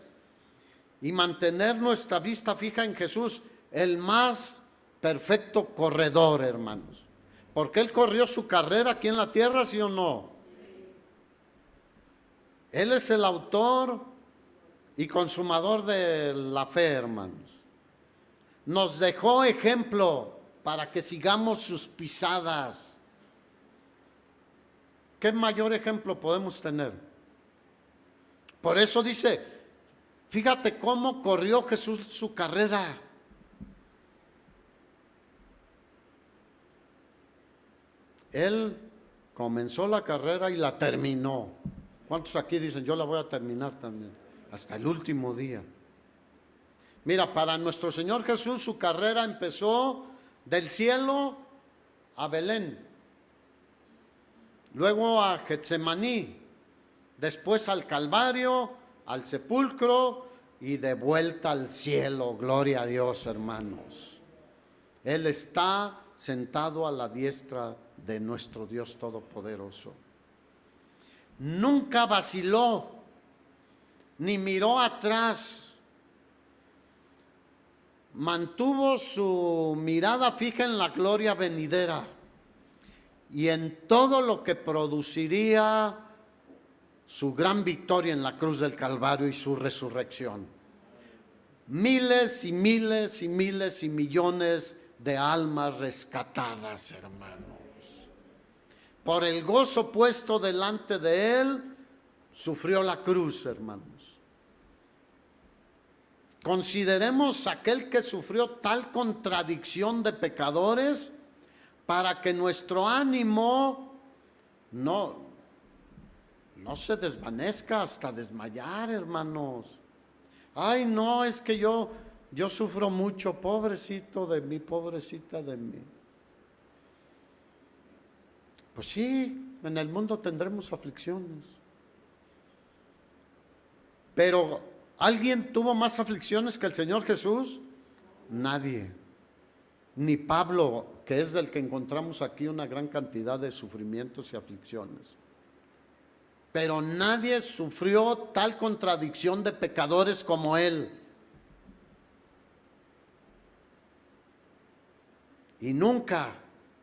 y mantener nuestra vista fija en Jesús, el más perfecto corredor, hermanos. Porque Él corrió su carrera aquí en la tierra, ¿sí o no? Él es el autor y consumador de la fe, hermanos. Nos dejó ejemplo para que sigamos sus pisadas. ¿Qué mayor ejemplo podemos tener? Por eso dice, fíjate cómo corrió Jesús su carrera. Él comenzó la carrera y la terminó. ¿Cuántos aquí dicen, yo la voy a terminar también? Hasta el último día. Mira, para nuestro Señor Jesús su carrera empezó del cielo a Belén. luego a Getsemaní, después al Calvario, al sepulcro y de vuelta al cielo. Gloria a Dios, hermanos. Él está sentado a la diestra de nuestro Dios Todopoderoso. Nunca vaciló, ni miró atrás. Mantuvo su mirada fija en la gloria venidera y en todo lo que produciría su gran victoria en la cruz del Calvario y su resurrección. Miles y miles y miles y millones de almas rescatadas, hermanos. Por el gozo puesto delante de él, sufrió la cruz, hermanos. Consideremos aquel que sufrió tal contradicción de pecadores para que nuestro ánimo no se desvanezca hasta desmayar, hermanos. Ay, no, es que yo sufro mucho, pobrecito de mí, pobrecita de mí. Pues sí, en el mundo tendremos aflicciones. Pero ¿alguien tuvo más aflicciones que el Señor Jesús? Nadie. Ni Pablo, que es del que encontramos aquí una gran cantidad de sufrimientos y aflicciones. Pero nadie sufrió tal contradicción de pecadores como él. Y nunca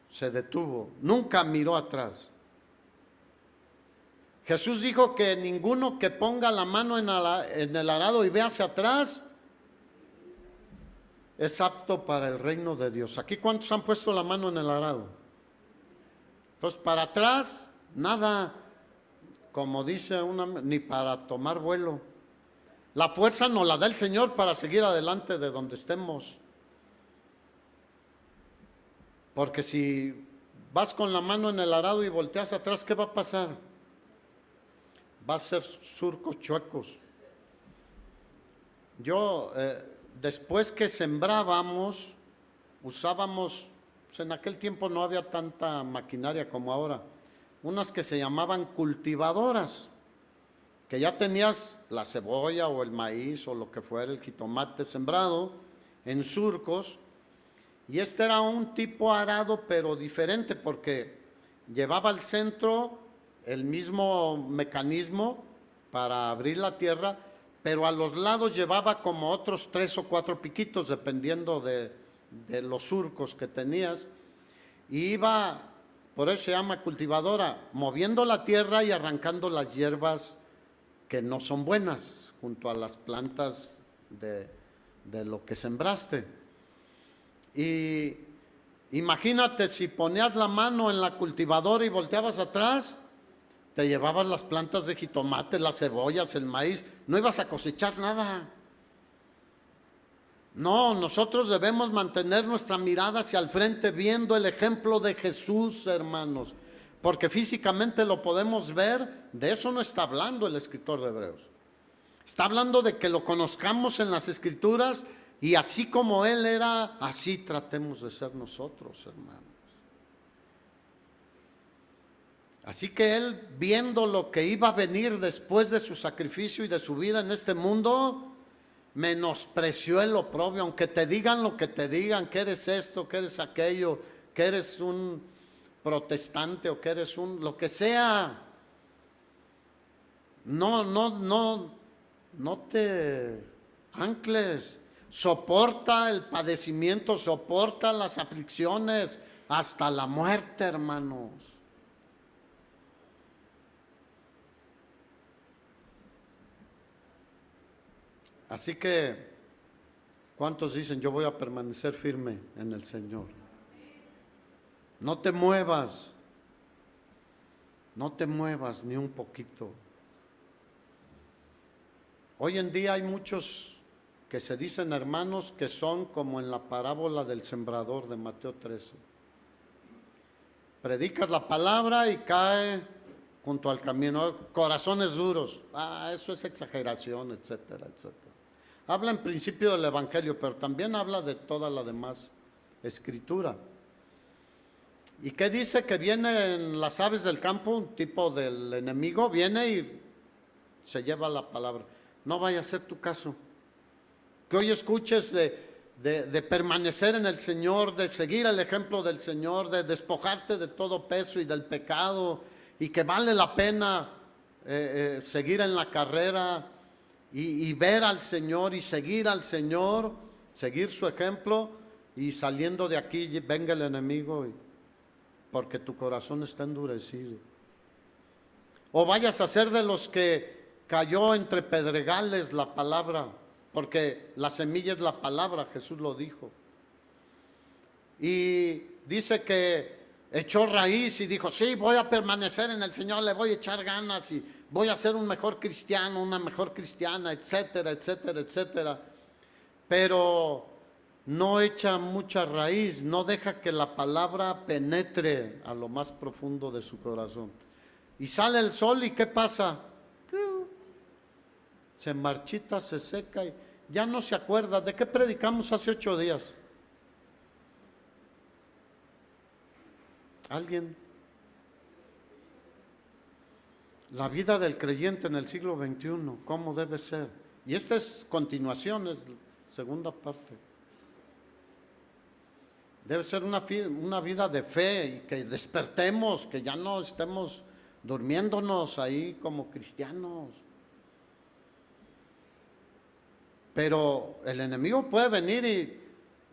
se detuvo, nunca miró atrás. Jesús dijo que ninguno que ponga la mano en el arado y vea hacia atrás es apto para el reino de Dios. ¿Aquí cuántos han puesto la mano en el arado? Entonces, para atrás, nada, como dice ni para tomar vuelo. La fuerza nos la da el Señor para seguir adelante de donde estemos. Porque si vas con la mano en el arado y volteas atrás, ¿qué va a pasar? Va a ser surcos chuecos. Yo, después que sembrábamos, usábamos, pues en aquel tiempo no había tanta maquinaria como ahora, unas que se llamaban cultivadoras, que ya tenías la cebolla o el maíz o lo que fuera, el jitomate sembrado en surcos, y este era un tipo arado pero diferente porque llevaba al centro el mismo mecanismo para abrir la tierra, pero a los lados llevaba como otros 3 o 4 piquitos dependiendo de los surcos que tenías, y iba, por eso se llama cultivadora, moviendo la tierra y arrancando las hierbas que no son buenas junto a las plantas de lo que sembraste. Y imagínate si ponías la mano en la cultivadora y volteabas atrás, te llevabas las plantas de jitomate, las cebollas, el maíz, no ibas a cosechar nada. No, nosotros debemos mantener nuestra mirada hacia el frente viendo el ejemplo de Jesús, hermanos, porque físicamente lo podemos ver. De eso no está hablando el escritor de Hebreos. Está hablando de que lo conozcamos en las Escrituras y así como Él era, así tratemos de ser nosotros, hermanos. Así que Él, viendo lo que iba a venir después de su sacrificio y de su vida en este mundo, menospreció el oprobio. Aunque te digan lo que te digan, que eres esto, que eres aquello, que eres un protestante o que eres lo que sea, no te ancles. Soporta el padecimiento, soporta las aflicciones hasta la muerte, hermanos. Así que, ¿cuántos dicen yo voy a permanecer firme en el Señor? No te muevas, no te muevas ni un poquito. Hoy en día hay muchos que se dicen hermanos que son como en la parábola del sembrador de Mateo 13. Predicas la palabra y cae junto al camino, corazones duros. Eso es exageración, etcétera, etcétera. Habla en principio del Evangelio, pero también habla de toda la demás Escritura. ¿Y qué dice? Que vienen las aves del campo, un tipo del enemigo, viene y se lleva la palabra. No vaya a ser tu caso. Que hoy escuches de permanecer en el Señor, de seguir el ejemplo del Señor, de despojarte de todo peso y del pecado, y que vale la pena seguir en la carrera y ver al Señor y seguir al Señor, seguir su ejemplo, y saliendo de aquí venga el enemigo, porque tu corazón está endurecido. O vayas a ser de los que cayó entre pedregales la palabra, porque la semilla es la palabra, Jesús lo dijo. Y dice que echó raíz y dijo, sí, voy a permanecer en el Señor, le voy a echar ganas y voy a ser un mejor cristiano, una mejor cristiana, etcétera, etcétera, etcétera. Pero no echa mucha raíz, no deja que la palabra penetre a lo más profundo de su corazón. Y sale el sol y ¿qué pasa? Se marchita, se seca y ya no se acuerda. ¿De qué predicamos hace 8 días? ¿Alguien? La vida del creyente en el siglo XXI, ¿cómo debe ser? Y esta es continuación, es la segunda parte. Debe ser una vida de fe y que despertemos, que ya no estemos durmiéndonos ahí como cristianos. Pero el enemigo puede venir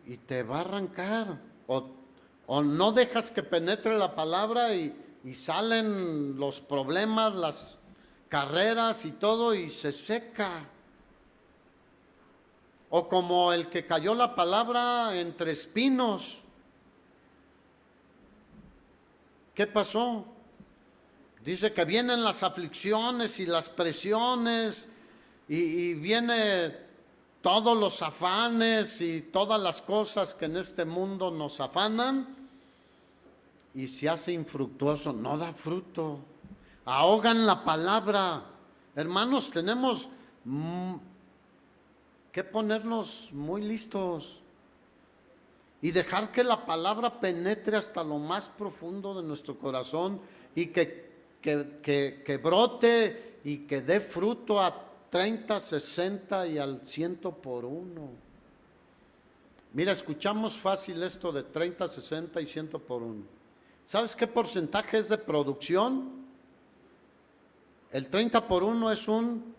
y te va a arrancar. O no dejas que penetre la palabra y salen los problemas, las carreras y todo y se seca. O como el que cayó la palabra entre espinos. ¿Qué pasó? Dice que vienen las aflicciones y las presiones y viene todos los afanes y todas las cosas que en este mundo nos afanan y se hace infructuoso, no da fruto, ahogan la palabra. Hermanos, tenemos que ponernos muy listos y dejar que la palabra penetre hasta lo más profundo de nuestro corazón y que brote y que dé fruto a 30, 60 y al 100 por uno. Mira, escuchamos fácil esto de 30, 60 y 100 por uno. ¿Sabes qué porcentaje es de producción? El 30 por uno es un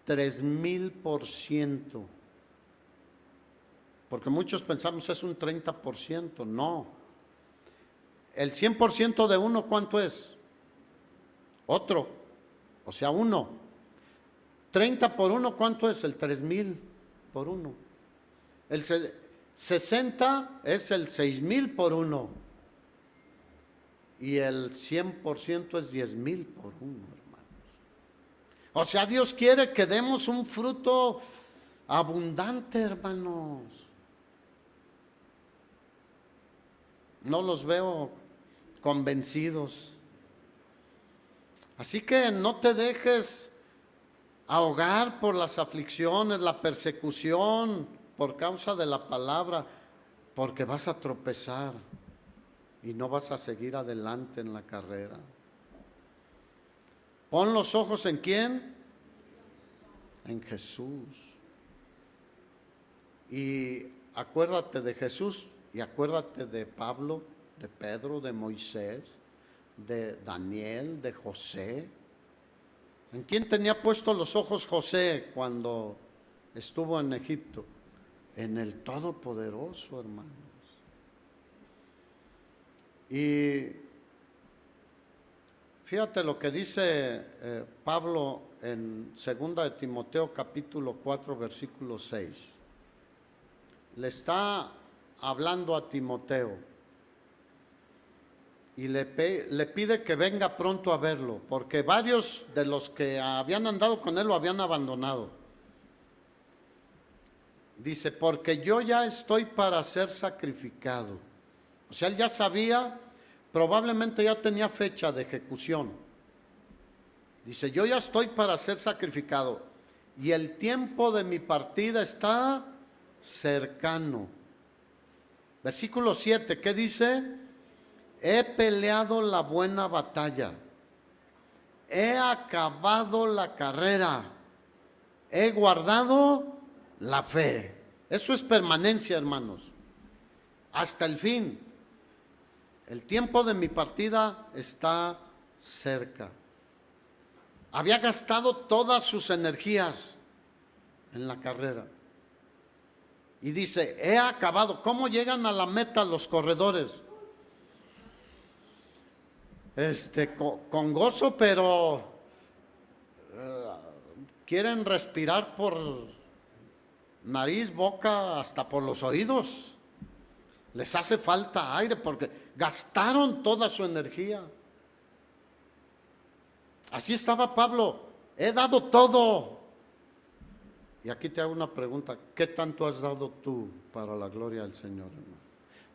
3000%. Porque muchos pensamos es un 30%, no. El 100% de uno, ¿cuánto es? Otro, o sea, uno. 30 por uno, ¿cuánto es? El 3000 por uno. El 60 es el 6000 por uno. Y el 100% es 10,000 por uno, hermanos. O sea, Dios quiere que demos un fruto abundante, hermanos. No los veo convencidos. Así que no te dejes ahogar por las aflicciones, la persecución por causa de la palabra, porque vas a tropezar y no vas a seguir adelante en la carrera. Pon los ojos ¿en quién? En Jesús. Y acuérdate de Jesús y acuérdate de Pablo, de Pedro, de Moisés, de Daniel, de José. ¿En quién tenía puestos los ojos José cuando estuvo en Egipto? En el Todopoderoso, hermanos. Y fíjate lo que dice Pablo en 2 de Timoteo capítulo 4 versículo 6. Le está hablando a Timoteo y le pide que venga pronto a verlo, porque varios de los que habían andado con él lo habían abandonado. Dice, porque yo ya estoy para ser sacrificado. O sea, él ya sabía, probablemente ya tenía fecha de ejecución. Dice, yo ya estoy para ser sacrificado y el tiempo de mi partida está cercano. Versículo 7, ¿qué dice? he peleado la buena batalla, he acabado la carrera, he guardado la fe. Eso es permanencia, hermanos, hasta el fin. El tiempo de mi partida está cerca. Había gastado todas sus energías en la carrera. Y dice, he acabado. ¿Cómo llegan a la meta los corredores? Con gozo, pero quieren respirar por nariz, boca, hasta por los oídos. Les hace falta aire porque gastaron toda su energía. Así estaba Pablo, he dado todo. Y aquí te hago una pregunta, ¿qué tanto has dado tú para la gloria del Señor, hermano?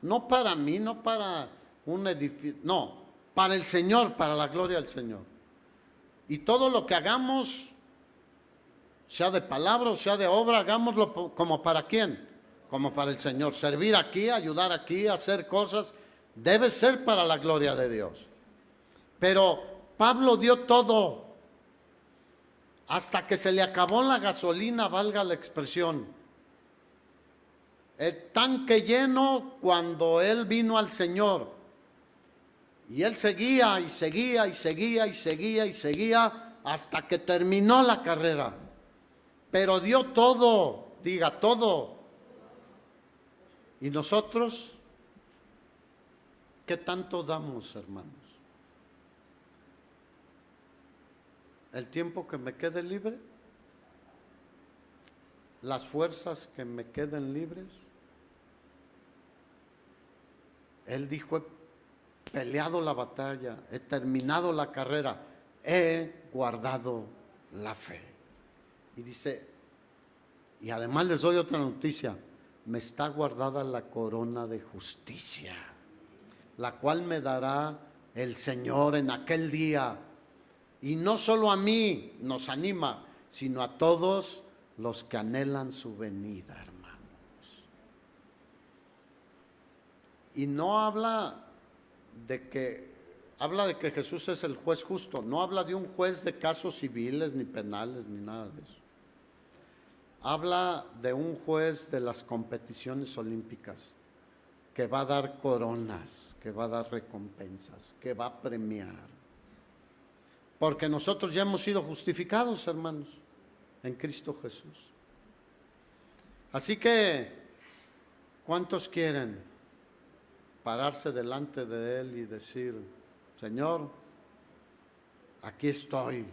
No para mí, no para un edificio, no, para el Señor, para la gloria del Señor. Y todo lo que hagamos, sea de palabra o sea de obra, hagámoslo como para quién, como para el Señor. Servir aquí, ayudar aquí, hacer cosas, debe ser para la gloria de Dios. Pero Pablo dio todo, hasta que se le acabó la gasolina, valga la expresión. El tanque lleno cuando él vino al Señor. Y él seguía y seguía y seguía y seguía y seguía hasta que terminó la carrera. Pero dio todo, diga todo. ¿Y nosotros qué tanto damos, hermanos? ¿El tiempo que me quede libre? ¿Las fuerzas que me queden libres? Él dijo, he peleado la batalla, he terminado la carrera, he guardado la fe. Y dice, y además les doy otra noticia, me está guardada la corona de justicia, la cual me dará el Señor en aquel día. Y no solo a mí nos anima, sino a todos los que anhelan su venida, hermanos. Y no habla de que Jesús es el juez justo, no habla de un juez de casos civiles, ni penales, ni nada de eso. Habla de un juez de las competiciones olímpicas, que va a dar coronas, que va a dar recompensas, que va a premiar. Porque nosotros ya hemos sido justificados, hermanos, en Cristo Jesús. Así que, ¿cuántos quieren pararse delante de Él y decir, Señor, aquí estoy?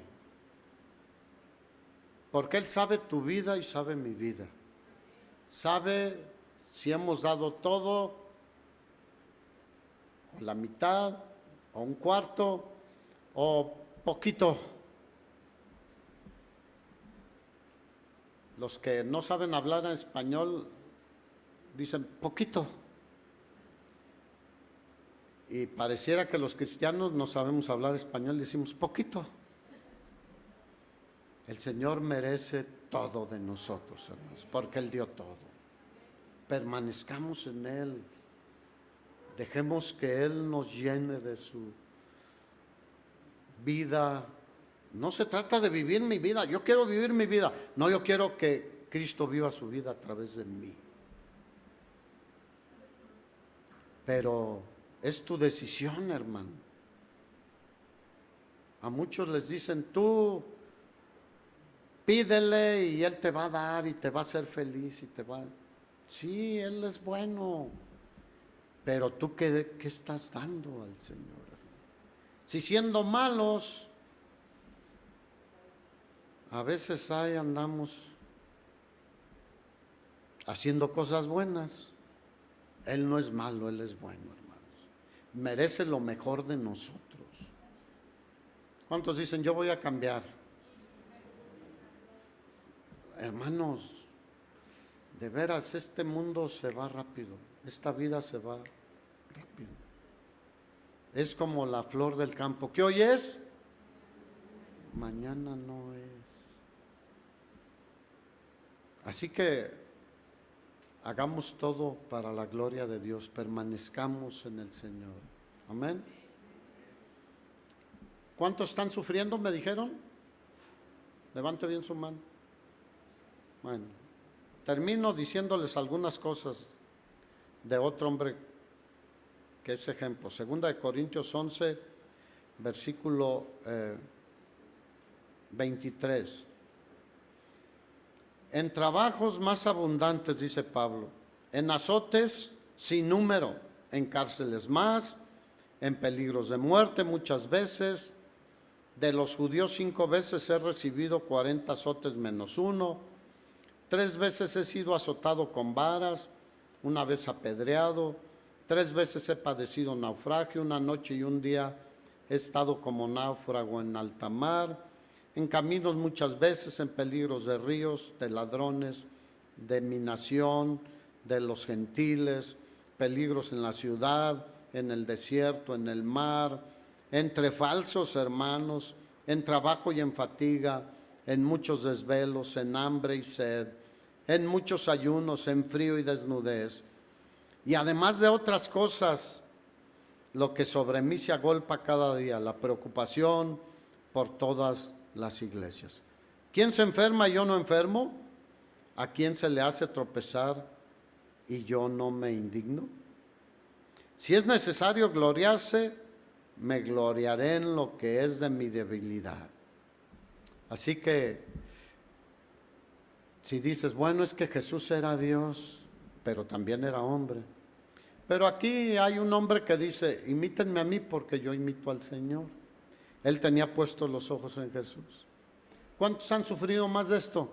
Porque Él sabe tu vida y sabe mi vida. Sabe si hemos dado todo, o la mitad, o un cuarto, o poquito. Los que no saben hablar en español dicen poquito. Y pareciera que los cristianos no sabemos hablar español, decimos poquito. El Señor merece todo de nosotros, hermanos, porque Él dio todo. Permanezcamos en Él. Dejemos que Él nos llene de su vida. No se trata de vivir mi vida, yo quiero vivir mi vida. No, yo quiero que Cristo viva su vida a través de mí. Pero es tu decisión, hermano. A muchos les dicen, tú pídele y Él te va a dar y te va a hacer feliz y te va. Sí, Él es bueno. Pero tú, ¿qué estás dando al Señor? Si siendo malos, a veces ahí andamos haciendo cosas buenas. Él no es malo, Él es bueno, hermanos. Merece lo mejor de nosotros. ¿Cuántos dicen, yo voy a cambiar? Hermanos, de veras, este mundo se va rápido, esta vida se va rápido. Es como la flor del campo, que hoy es, mañana no es. Así que hagamos todo para la gloria de Dios, permanezcamos en el Señor. Amén. ¿Cuántos están sufriendo, me dijeron? Levante bien su mano. Bueno, termino diciéndoles algunas cosas de otro hombre que es ejemplo. Segunda de Corintios 11, versículo 23. En trabajos más abundantes, dice Pablo, en azotes sin número, en cárceles más, en peligros de muerte muchas veces. De los judíos 5 veces he recibido 40 azotes menos uno. 3 veces he sido azotado con varas, 1 vez apedreado. 3 veces he padecido naufragio, 1 noche y 1 día he estado como náufrago en alta mar. En caminos muchas veces, en peligros de ríos, de ladrones, de mi nación, de los gentiles, peligros en la ciudad, en el desierto, en el mar, entre falsos hermanos, en trabajo y en fatiga, en muchos desvelos, en hambre y sed, en muchos ayunos, en frío y desnudez. Y además de otras cosas, lo que sobre mí se agolpa cada día, la preocupación por todas las iglesias. ¿Quién se enferma y yo no enfermo? ¿A quién se le hace tropezar y yo no me indigno? Si es necesario gloriarse, me gloriaré en lo que es de mi debilidad. Así que, si dices, bueno, es que Jesús era Dios, pero también era hombre. Pero aquí hay un hombre que dice, imítenme a mí porque yo imito al Señor. Él tenía puestos los ojos en Jesús. ¿Cuántos han sufrido más de esto?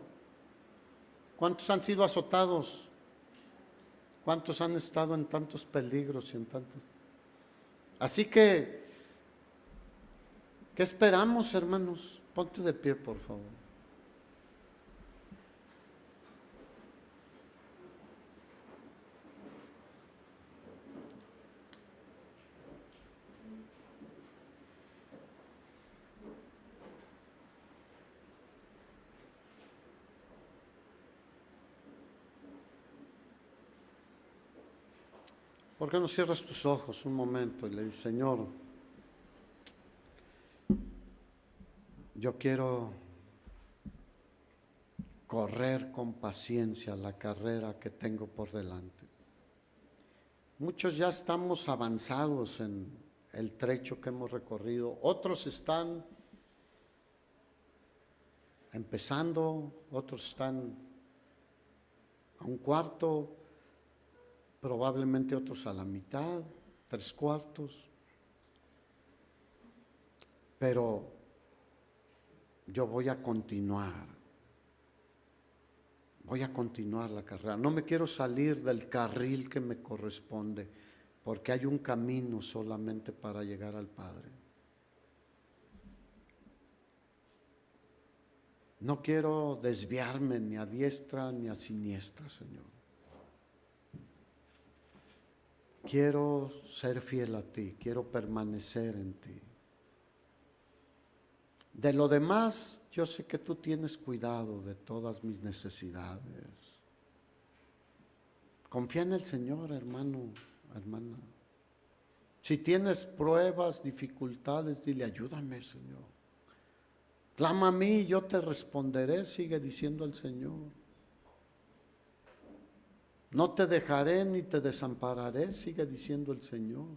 ¿Cuántos han sido azotados? ¿Cuántos han estado en tantos peligros y en tantos? Así que, ¿qué esperamos, hermanos? Ponte de pie, por favor. ¿Por qué no cierras tus ojos un momento y le dices, Señor, yo quiero correr con paciencia la carrera que tengo por delante? Muchos ya estamos avanzados en el trecho que hemos recorrido, otros están empezando, otros están a un cuarto, probablemente otros a la mitad, 3/4. Pero yo voy a continuar la carrera. No me quiero salir del carril que me corresponde, porque hay un camino solamente para llegar al Padre. No quiero desviarme ni a diestra ni a siniestra, Señor. Quiero ser fiel a ti, quiero permanecer en ti. De lo demás, yo sé que tú tienes cuidado de todas mis necesidades. Confía en el Señor, hermano, hermana. Si tienes pruebas, dificultades, dile, ayúdame, Señor. Clama a mí y yo te responderé, sigue diciendo el Señor. No te dejaré ni te desampararé, sigue diciendo el Señor.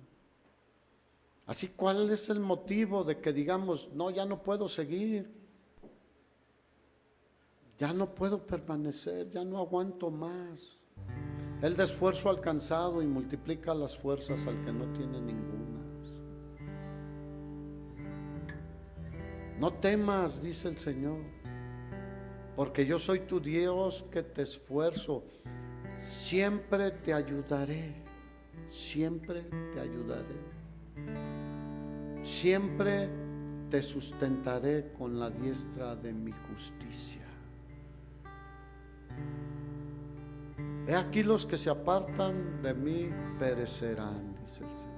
Así, ¿cuál es el motivo de que digamos, no, ya no puedo seguir? Ya no puedo permanecer, ya no aguanto más. Él da esfuerzo alcanzado y multiplica las fuerzas al que no tiene ninguna. No temas, dice el Señor, porque yo soy tu Dios que te esfuerzo. Siempre te ayudaré, siempre te ayudaré. Siempre te sustentaré con la diestra de mi justicia. He aquí los que se apartan de mí perecerán, dice el Señor.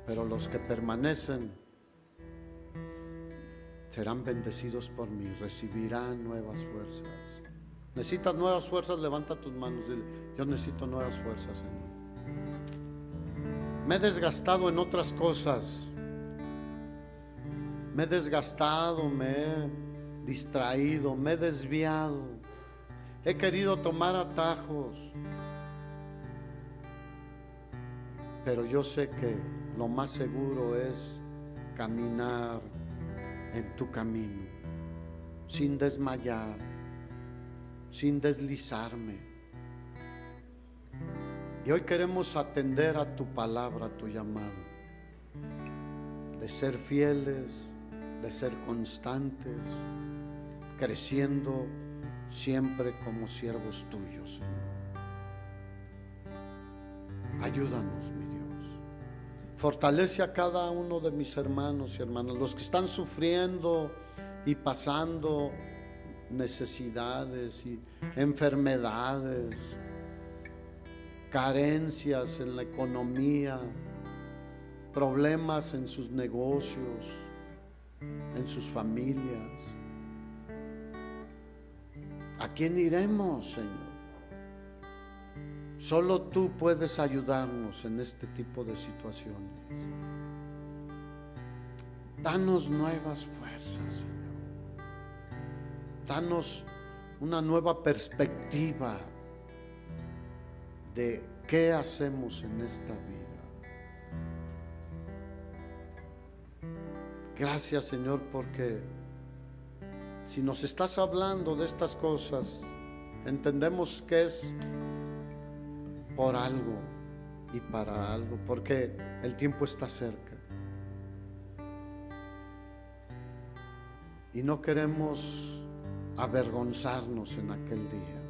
Pero los que permanecen serán bendecidos por mí, recibirán nuevas fuerzas. necesitas nuevas fuerzas, levanta tus manos, dile: yo necesito nuevas fuerzas, Señor. Me he desgastado en otras cosas, me he desgastado, me he distraído, me he desviado, he querido tomar atajos, pero yo sé que lo más seguro es caminar en tu camino, sin desmayar, sin deslizarme. Y hoy queremos atender a tu palabra, a tu llamado, de ser fieles, de ser constantes, creciendo siempre como siervos tuyos, Señor. Ayúdanos, mi Dios. Fortalece a cada uno de mis hermanos y hermanas, los que están sufriendo y pasando necesidades y enfermedades, carencias en la economía, problemas en sus negocios, en sus familias. ¿A quién iremos, Señor? Solo tú puedes ayudarnos en este tipo de situaciones. Danos nuevas fuerzas, Señor. Danos una nueva perspectiva de qué hacemos en esta vida. Gracias, Señor, porque si nos estás hablando de estas cosas, entendemos que es por algo y para algo, porque el tiempo está cerca y no queremos avergonzarnos en aquel día.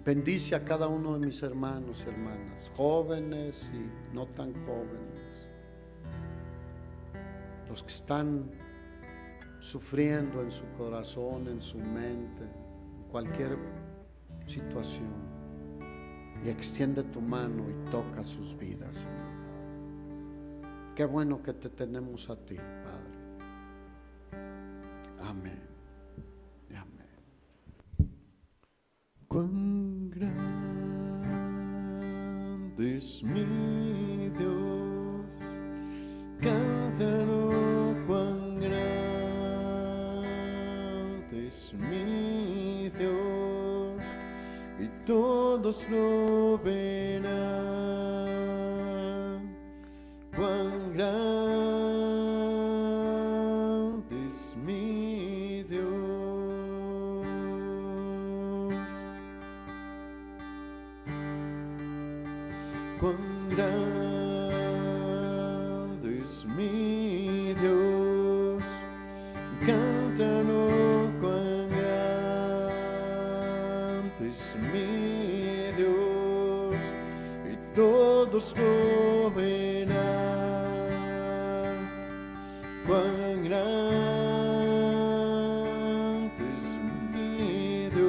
Bendice a cada uno de mis hermanos y hermanas, jóvenes y no tan jóvenes, los que están sufriendo en su corazón, en su mente, en cualquier situación, y extiende tu mano y toca sus vidas, Señor. Qué bueno que te tenemos a ti, Padre. Amén y amén. Cuán grande es mi Dios, cántalo, cuán grande es mi Dios, y todos lo verán. Cuán grande es mi Dios. Cuán grande es mi Dios, cántalo, cuán grande es mi Dios, y todos lo verán. Cuán grande es mi Dios,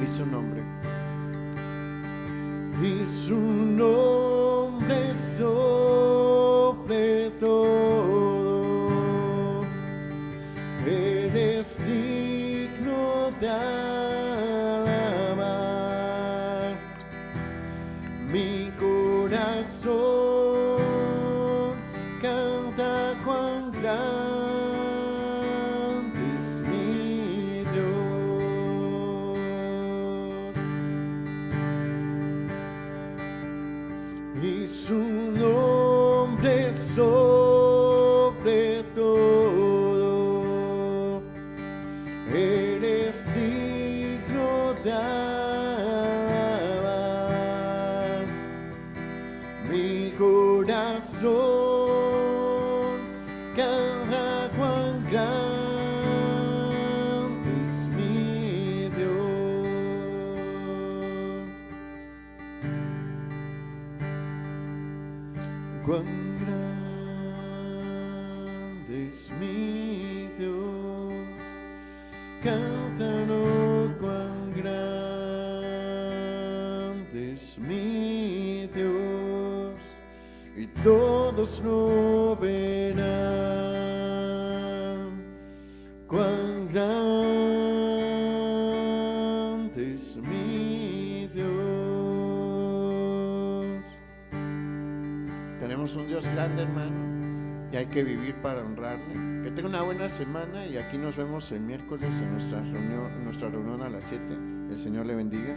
y su nombre. Y su nombre sobre todo, eres digno de alabar. Mi corazón canta, cuán grande es mi Dios. Y su nombre sobre todo, eres digno de alabar. Mi corazón canta, cuán grande es mi Dios. Cuán grande es mi Dios, cántalo, cuán grande es mi Dios, y todos lo verán. Tenemos un Dios grande, hermano, y hay que vivir para honrarle. Que tenga una buena semana y aquí nos vemos el miércoles en nuestra reunión a las 7. El Señor le bendiga.